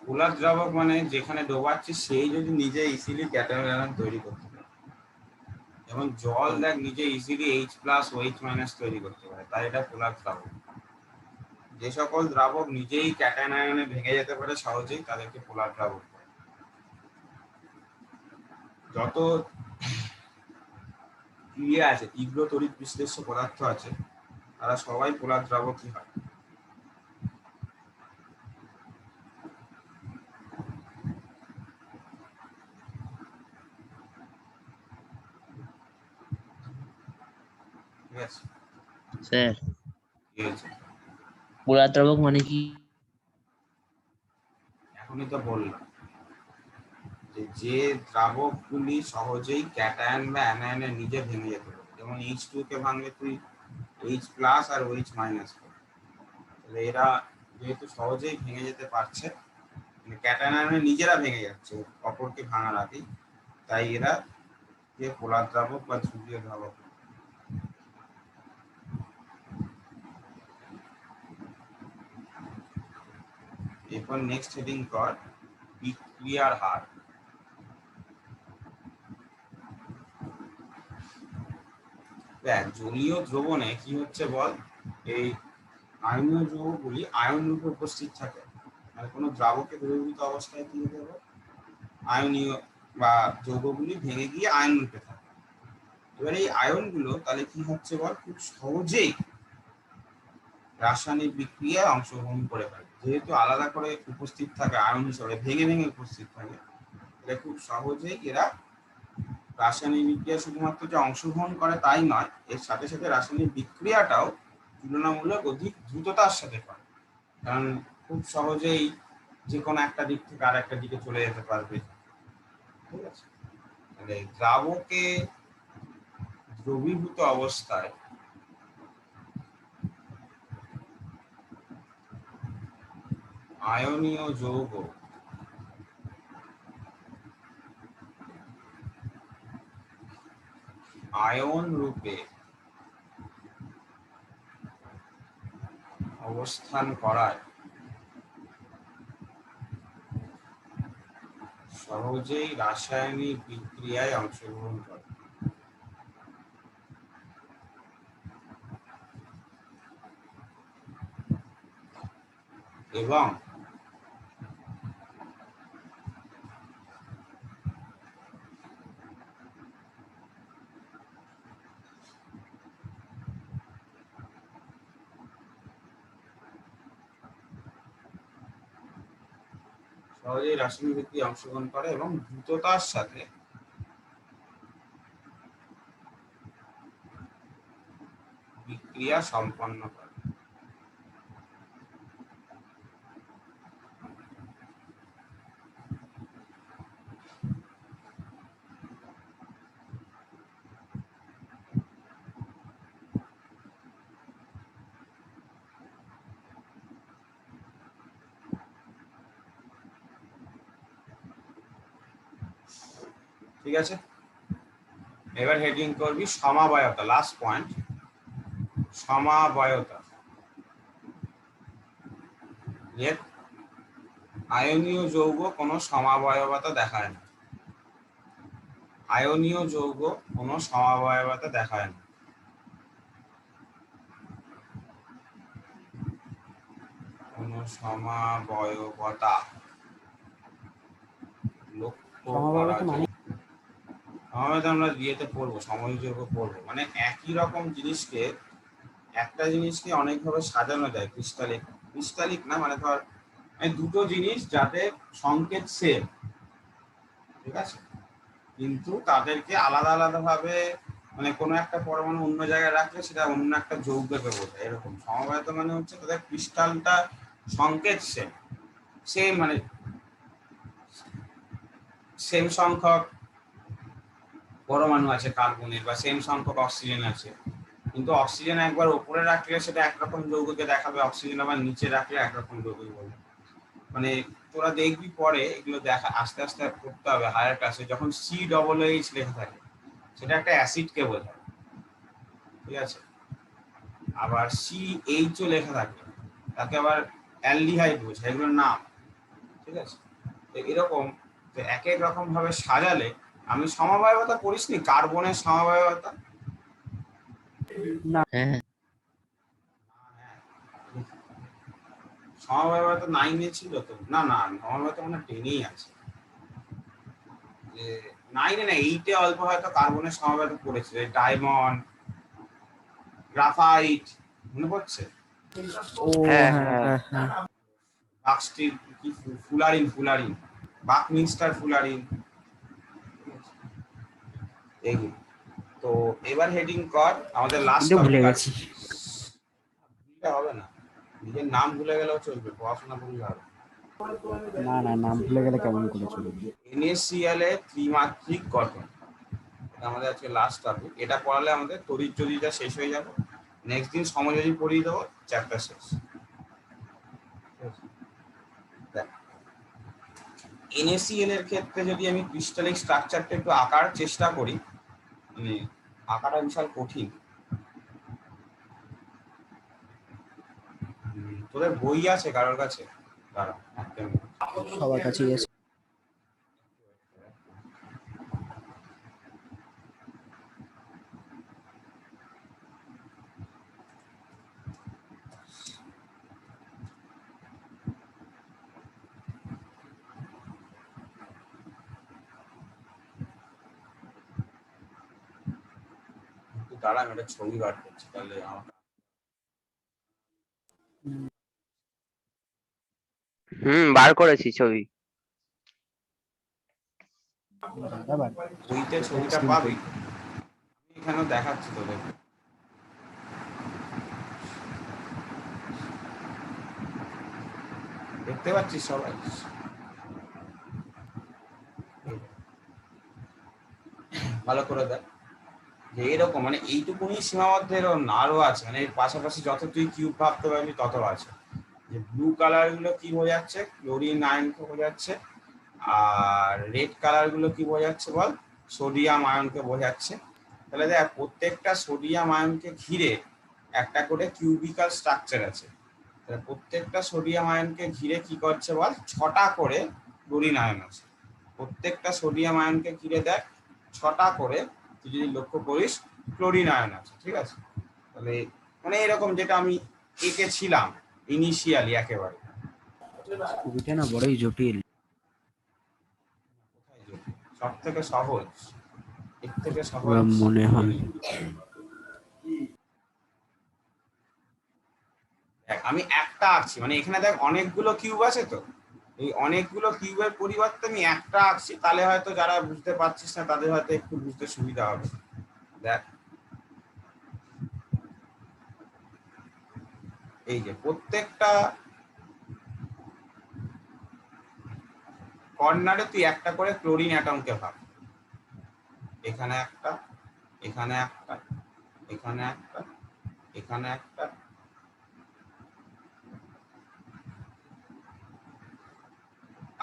পোলার দ্রাবক মানে যেখানে ডোবাচ্ছি সেই যদি নিজে ইজিলি ক্যাটায়ন আয়ন তৈরি করতে পারে, যেমন জল দেখ নিজে ইজিলি H+OH- তৈরি করতে পারে, তাই এটা পোলার দ্রাবক। যে সকল দ্রাবক নিজেই ক্যাটায়ন আয়নে ভেঙে যেতে পারে সহজেই, তাদেরকে পোলার দ্রাবক বলে। যত ক্রিয়া আছে, তীব্র তড়িৎ বিশ্লেষ্য পদার্থ আছে, তারা সবাই পোলার দ্রাবকই হয়। ঠিক আছে স্যার কি হয়েছে? পোলার দ্রাবক মানে কি? এখনই তো বললাম যে দ্রাবকগুলি সহজেই ক্যাটায়ন বা অ্যানায়নে নিজে ভেঙে যেতে পারে, যেমন H2 কে ভাঙলে তুই H+ আর OH- পাবি। তাহলে এরা যেহেতু সহজেই ভেঙে যেতে পারছে, মানে ক্যাটায়ন আয়নে নিজেরা ভেঙে যাচ্ছে অপরকে ভাঙার আগেই, তাই এরা যে পোলার দ্রাবক বা ধ্রুবীয় দ্রাবক। এরপর নেক্সট হেডিং কর বিক্রিয়ার হার। দেখ জলীয় দ্রবণে কি হচ্ছে বল, এই আয়নীয় যৌগগুলি আয়ন রূপে উপস্থিত থাকে। মানে কোনো দ্রাবকে দ্রবীভূত অবস্থায় কি হতে হবে, আয়নীয় বা যৌগগুলি ভেঙে গিয়ে আয়ন রূপে থাকে। এবার এই আয়নগুলো তাহলে কি হচ্ছে বল, খুব সহজেই রাসায়নিক বিক্রিয়ায় অংশগ্রহণ করে ফেলে। যেহেতু আলাদা করে উপস্থিত থাকে আয়ন হিসেবে, ভেঙে ভেঙে উপস্থিত থাকে, তাহলে খুব সহজেই এরা রাসায়নিক বিক্রিয়া শুধুমাত্র যে অংশগ্রহণ করে তাই নয়, এর সাথে সাথে রাসায়নিক বিক্রিয়াটাও তুলনামূলক অধিক দ্রুততার সাথে করে, কারণ খুব সহজেই যে কোনো একটা দিক থেকে আর একটা দিকে চলে যেতে পারবে। ঠিক আছে, তাহলে দ্রাবকে দ্রবীভূত অবস্থায় আয়নীয় যৌগ আয়ন রূপে অবস্থান করায় সহজেই রাসায়নিক বিক্রিয়ায় অংশগ্রহণ করে। এবং সহজেই রাসায়নিক বিক্রিয়ায় অংশগ্রহণ করে এবং দ্রুততার সাথে বিক্রিয়া সম্পন্ন করে। ঠিক আছে, এবার হেডিং করবি সমাবয়তা, লাস্ট পয়েন্ট, সমাবয়তা। আয়নীয় যৌগ কোনো সমাবয়বতা দেখায় না, আয়নীয় যৌগ কোনো সমাবয়বতা দেখায় না। কোনো সমাবয়বতা লক্ষ্য করা যায়। সমাবয়তা আমরা বিয়েতে পড়বো, সমযোগ্য পড়বো, মানে একই রকম জিনিসকে, একটা জিনিসকে অনেকভাবে সাজানো যায়। ক্রিস্টালিক, ক্রিস্টালিক না মানে ধর দুটো জিনিস যাতে সংকেত সেম, ঠিক আছে, কিন্তু তাদেরকে আলাদা আলাদা ভাবে মানে কোনো একটা পরমাণু অন্য জায়গায় রাখলে সেটা অন্য একটা যৌগকে বোঝায়। এরকম সমবায়িত মানে হচ্ছে তাদের ক্রিস্টালটা সংকেত সেম, সেম মানে সেম সংখ্যক পরমাণু আছে কার্বনের বা সেম সংখ্যক অক্সিজেন আছে, কিন্তু অক্সিজেন একবার উপরে রাখলে সেটা একরকম যৌগকে দেখাবে, অক্সিজেন আবার নিচে রাখলে একরকম যৌগকে বলবে। মানে তোরা দেখবি পরে এগুলো দেখা আস্তে আস্তে করতে হবে হায়ার ক্লাসে, যখন COOH লেখা থাকে সেটা একটা অ্যাসিডকে বোঝায়, ঠিক আছে, আবার CHO লেখা থাকে তাকে আবার অ্যালডিহাইড বোঝায়, এগুলোর নাম, ঠিক আছে। তো এরকম এক এক রকম ভাবে সাজালে, আমি সমবায়বতা পড়িসনি, কার্বনের সমবায়বতা? হ্যাঁ হ্যাঁ সমবায়বতা 9-এ ছিল তো, না না সমবায়বতা মানে 10-এই আছে, 9-এ না 8-এ অল্প হয়তো কার্বনের সমবায়বতা পড়েছিল, ডায়মন্ড, গ্রাফাইট, মনে পড়ছে? ও হ্যাঁ হ্যাঁ হ্যাঁ হ্যাঁ হ্যাঁ। বাক্সটির কি ফুলারিন, ফুলারিন, বাকমিনস্টার ফুলারিন, এইগুলো। তো এবার হেডিং কর আমাদের লাস্ট কিন্তু ভুলে টপিক গেছি। আছে। ভুলতে হবে না, নিজের নাম ভুলে গেলেও চলবে, পড়াশোনা ভুললে হবে। না না, নাম ভুলে গেলে কেমন করে চলবে? NaCl এর ত্রিমাত্রিক গঠন, এটা আমাদের আজকে লাস্ট টপিক। এটা পড়ালে আমাদের তড়িৎযোজিতা শেষ হয়ে যাবে, নেক্সট দিন সমযোজী পড়িয়ে দেবো, চ্যাপ্টার শেষ। NaCl এর ক্ষেত্রে যদি আমি ক্রিস্টালিক স্ট্রাকচারটা একটু আঁকার চেষ্টা করি, মানে আঁকাটা বিশাল কঠিন। তোদের বই আছে কারোর কাছে? দাঁড়া একটা মিনিট। সবার কাছেই আছে। দাঁড়া আমি একটা ছবি বার করছি, তাহলে আমার বার করেছি ছবি। বইতে ছবিটা পাবি, এখানেও দেখাচ্ছি তোদের, দেখতে পাচ্ছিস সবাই? ভালো করে দেখ যে এরকম, মানে এইটুকুনি সীমাবদ্ধ, এরকম না আরো আছে, মানে এর পাশাপাশি যত তুই কিউব ভাবতে পারবি তত আছে। যে ব্লু কালার গুলো কি বোঝাচ্ছে? ক্লোরিন আয়নকে বোঝাচ্ছে। আর রেড কালার গুলো কি বোঝাচ্ছে বল? সোডিয়াম আয়নকে বোঝাচ্ছে। তাহলে দেখ প্রত্যেকটা সোডিয়াম আয়নকে ঘিরে একটা করে কিউবিক্যাল স্ট্রাকচার আছে। তাহলে প্রত্যেকটা সোডিয়াম আয়নকে ঘিরে কি করছে বল? 6টা করে ক্লোরিন আয়ন আছে। প্রত্যেকটা সোডিয়াম আয়নকে ঘিরে দেখ 6টা করে, তুই যদি লক্ষ্য করিস, ক্লোরিন আয়ন আছে, ঠিক আছে। তাহলে মানে এরকম যেটা আমি এঁকেছিলাম ইনিশিয়ালি একেবারে, ছবিটা না বড়ই জটিল। সব থেকে সহজ, এর থেকে সহজ মনে হয়। দেখ আমি একটা আঁকছি, মানে এখানে দেখ অনেকগুলো কিউব আছে, তো এই অনেকগুলো কিউবের পরিবর্তে আমি একটা আঁকছি, তাহলে হয়তো যারা বুঝতে পারছিস না তাদের হয়তো একটু বুঝতে সুবিধা হবে। দেখ এই যে প্রত্যেকটা কর্নারে তুই একটা করে ক্লোরিন অ্যাটমকে ভাব, এখানে একটা, এখানে একটা, এখানে একটা, এখানে একটা,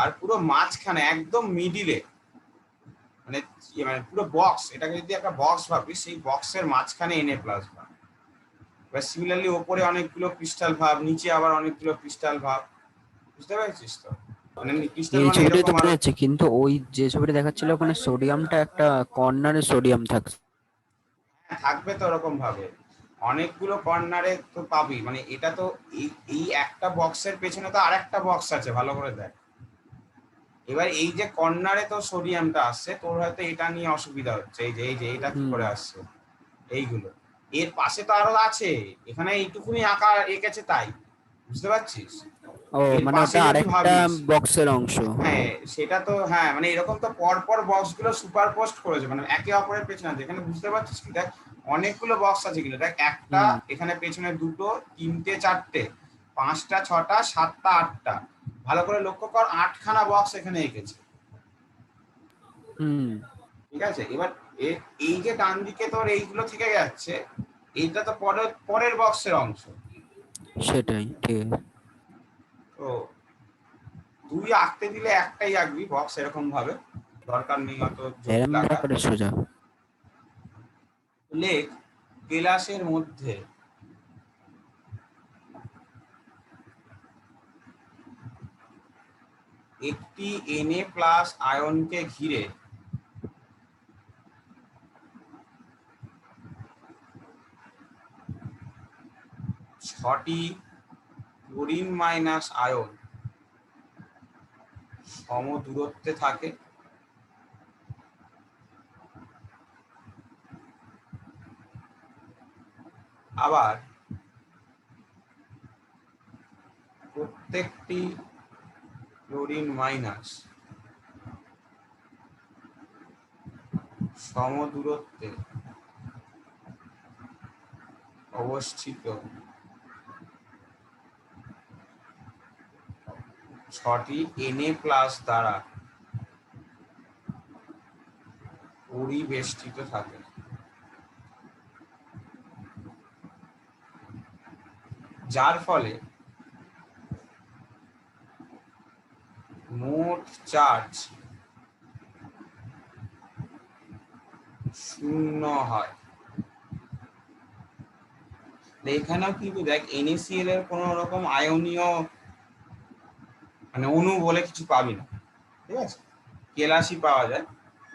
আর পুরো মাঝখানে একদম মিডিলে, মানে মানে পুরো বক্স, এটাকে যদি একটা বক্স ভাবি, সেই বক্সের মাঝখানে Na প্লাস ভাব। এবার সিমিলারলি ওপরে অনেকগুলো ক্রিস্টাল ভাব, নিচে আবার অনেকগুলো ক্রিস্টাল ভাব, বুঝতে পেরেছিস তো? মানে ক্রিস্টাল এই মানে ছবিটাই তো এরকম বোঝা আরো যাচ্ছে, কিন্তু ওই যে ছবিটা দেখাচ্ছিল ওখানে সোডিয়ামটা একটা কর্নারে সোডিয়াম থাকছে। থাকবে তো ওরকম ভাবে, অনেকগুলো কর্নারে তো পাবি। মানে এটা তো এই একটা বক্সের পেছনে তো আরেকটা বক্স আছে, ভালো করে দেখ। এবার এই যে কর্নারে তো সোডিয়ামটা আসছে, তোর হয়তো এটা নিয়ে অসুবিধা হচ্ছে, এই যে এটা কি করে আসছে এইগুলো, এর পাশে তো আরো আছে, এখানে এইটুকুনি আঁকা এঁকেছে তাই, বুঝতে পারছিস? ও এর মানে পাশে ওটা যদি আরেকটা ভাবিস, বক্সের অংশ। হ্যাঁ সেটা তো, হ্যাঁ মানে এরকম তো পর পর বক্স গুলো সুপার পোস্ট করেছে, মানে একে অপরের পেছনে আছে। এখানে বুঝতে পারছিস কি, দেখ অনেকগুলো বক্স আছে কিন্তু, দেখ একটা, হুম এখানে পেছনে দুটো, তিনটে, চারটে, পাঁচটা, ছটা, সাতটা, আটটা, ভালো করে লক্ষ্য কর, আটখানা বক্স এখানে এঁকেছে, হুম ঠিক আছে? এবার এই যে ডান দিকে তোর এইগুলো থেকে যাচ্ছে, এইটা তো পরের পরের বক্সের অংশ। সেটাই, ঠিক আছে। তো তুই আঁকতে দিলে একটাই আঁকবি বক্স এরকম ভাবে, দরকার নেই অত জটিল এরম আঁকা। ব্যাপারে সোজা। লেখ, কেলাসের মধ্যে একটি Na প্লাস আয়নকে ঘিরে ছটি ক্লোরিন মাইনাস আয়ন সম দূরত্বে থাকে। আবার প্রত্যেকটি ক্লোরিন মাইনাস সম দূরত্বে অবস্থিত ছটি Na প্লাস দ্বারা পরিবেষ্টিত থাকে। যার ফলে মোট চার্জ শূন্য হয়। এখানেও কিন্তু দেখ NaCl এর কোন রকম আয়নীয় মানে অণু বলে কিছু পাবি না, ঠিক আছে? কেলাসই পাওয়া যায়,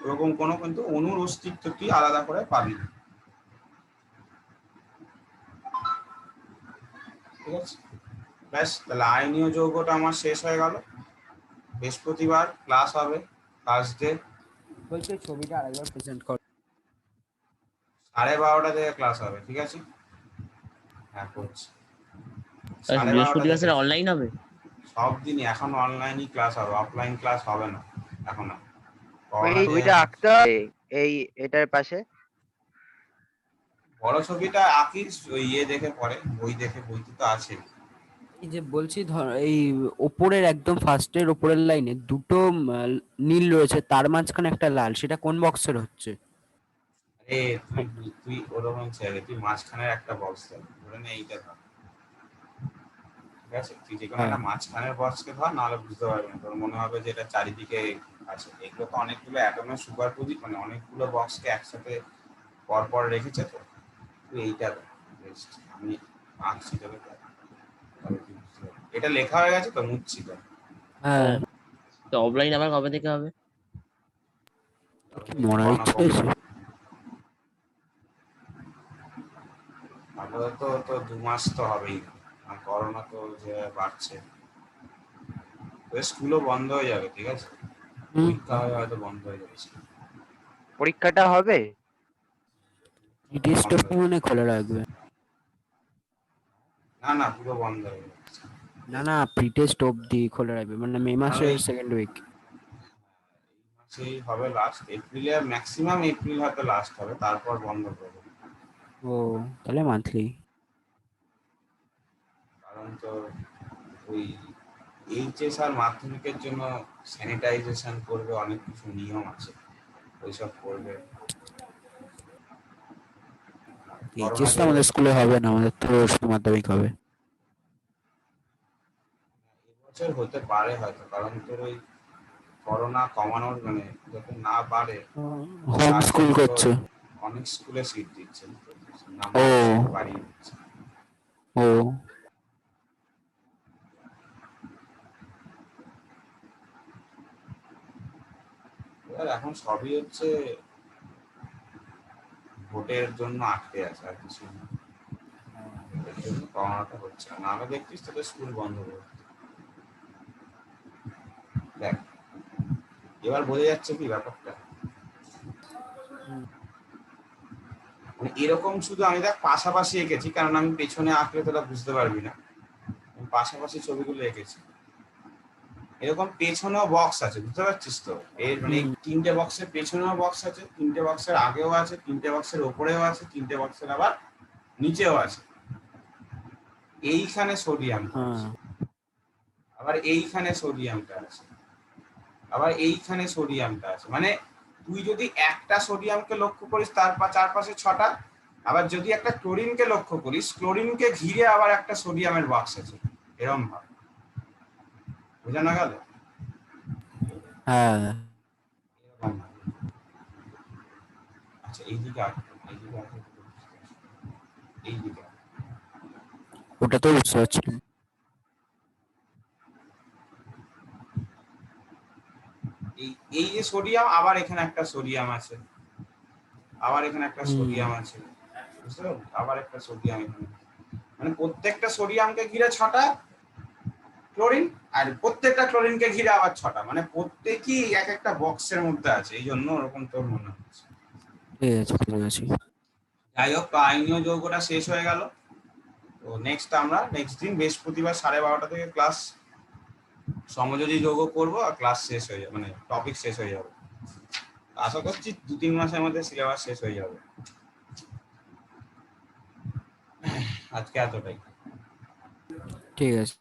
ওরকম কোনো কিন্তু অণুর অস্তিত্ব তুই আলাদা করে পাবি না, ঠিক আছে? ব্যাস, তাহলে আয়নীয় যৌগটা আমার শেষ হয়ে গেল। বৃহস্পতিবার ক্লাস হবে, থার্সডে বলছি ওই ছবিটা আরেকবার প্রেজেন্ট কর। 12:30 থেকে ক্লাস হবে, ঠিক আছে? হ্যাঁ করছি, 12:30 বৃহস্পতিবার থেকে। স্যার অনলাইন হবে? সব দিনই এখন অনলাইনই ক্লাস হবে, অফলাইন ক্লাস হবে না এখন আর। ওই করোনা যে ছবিটা আঁকতে হবে এই এটার পাশে। বড় ছবিটা আঁকিস ওই ইয়ে দেখে পরে, বই দেখে, বইতে তো আছে। এই যে বলছি ধর এই ওপরের একদম ফার্স্টের ওপরের লাইনে দুটো নীল রয়েছে, তার মাঝখানে একটা লাল, সেটা কোন বক্সের হচ্ছে? এ তুই তুই ওরকম ছেলে, তুই মাঝখানের একটা বক্স ধরে নে, এইটা ধর, ঠিক আছে? তুই যে কোনো হ্যাঁ একটা মাঝখানের বক্সকে ধর, নাহলে বুঝতে পারবি না, তোর মনে হবে যে এটা চারিদিকে আছে। এগুলো তো অনেকগুলো অ্যাটমের সুপার পজিট, মানে অনেকগুলো বক্সকে একসাথে পর পর রেখেছে, তো তুই এইটা ধর। Best, আমি আঁকছি তোকে, তাহলে তুই বুঝতে পারবি। এটা লেখা হয়ে গেছে তো, মুছছি তো। হ্যাঁ। তো অফলাইন আবার কবে থেকে হবে? কি মরার করোনা ইচ্ছে কমে হয়েছে? আপাতত তো 2 মাস তো হবেই না, আর করোনা তো যে বাড়ছে, স্কুলও বন্ধ হয়ে যাবে, ঠিক আছে? হুম পরীক্ষা হয়তো বন্ধ হয়ে যাবে, পরীক্ষাটা হবে? টেস্ট বন্ধ হয়ে মনে খোলা রাখবে। না না, পুরো বন্ধ হয়ে যাবে। না না, প্রি টেস্ট অবধি খোলা রাখবে, মানে মে তাহলে মাসের এই সেকেন্ড উইক। মাসেই হবে লাস্ট, এপ্রিলে ম্যাক্সিমাম এপ্রিল হয়তো লাস্ট হবে, তারপর বন্ধ করবে। ও তাহলে মান্থলি। কারণ তো ওই এইচএস আর মাধ্যমিকের জন্য স্যানিটাইজেশন করবে, অনেক কিছু নিয়ম আছে, ওইসব করবে। করোনা এইচএস তো যে আমাদের স্কুলে হবে না, আমাদের তো শুধু মাধ্যমিক হবে। এবছর হতে পারে হয়তো, কারণ তোর ওই করোনা কমানোর মানে যখন না বাড়ে হোম তার স্কুল জন্য করছে। অনেক স্কুলে সিট দিচ্ছে, ও নাম্বার সিট বাড়িয়ে দিচ্ছে। ও এবার এখন সবই হচ্ছে ভোটের জন্য আটকে আছে, আর কিছু না। ভোটের জন্য করোনাটা হচ্ছে না, আমরা দেখছিস তোদের স্কুল বন্ধ করে। দেখ এবার বোঝা যাচ্ছে কি ব্যাপারটা, মানে এরকম শুধু আমি দেখ পাশাপাশি এঁকেছি, কারণ আমি পেছনে আঁকলে তোরা বুঝতে পারবি না, আমি পাশাপাশি ছবিগুলো এঁকেছি। এরকম পেছনেও বক্স আছে, বুঝতে পারছিস তো? এর মানে এই তিনটে বক্সের পেছনেও বক্স আছে, তিনটে বক্সের আগেও আছে, তিনটে বক্সের ওপরেও আছে, তিনটে বক্সের আবার নিচেও আছে। এইখানে সোডিয়ামটা আছে, আবার এইখানে সোডিয়ামটা আছে, আবার এইখানে সোডিয়ামটা আছে। মানে তুই যদি একটা সোডিয়ামকে লক্ষ্য করিস তার চারপাশে 6টা, আবার যদি একটা ক্লোরিনকে লক্ষ্য করিস, ক্লোরিনকে ঘিরে আবার একটা সোডিয়ামের বক্স আছে, এরকম ভাবে। বোঝানো গেল? হ্যাঁ, এরকম ভাবে। আচ্ছা এইদিকে এইদিকে এইদিকে ওটা তো বুঝতে পারছিলাম। এই এই যে সোডিয়াম, আবার এখানে একটা সোডিয়াম আছে, আবার এখানে একটা সোডিয়াম আছে, বুঝতে পারলি? আবার একটা সোডিয়াম এখানে, মানে প্রত্যেকটা সোডিয়ামকে ঘিরে 6টা ক্লোরিন, আর প্রত্যেকটা ক্লোরিনকে ঘিরে আবার 6টা, মানে প্রত্যেকই এক একটা বক্সের মধ্যে আছে, এই জন্য ওরকম তোর মনে হচ্ছে। ঠিক আছে, বুঝতে পেরেছি। যাই হোক, আইনীয় যৌগটা শেষ হয়ে গেল। তো আমরা নেক্সট দিন বৃহস্পতিবার 12:30 থেকে ক্লাস সমযোজী যৌগ করবো, আর ক্লাস শেষ হয়ে যাবে, মানে টপিক শেষ হয়ে যাবে। আশা করছি 2-3 মাসের মধ্যে সিলেবাস শেষ হয়ে যাবে। আজকে এতটাই। ঠিক আছে।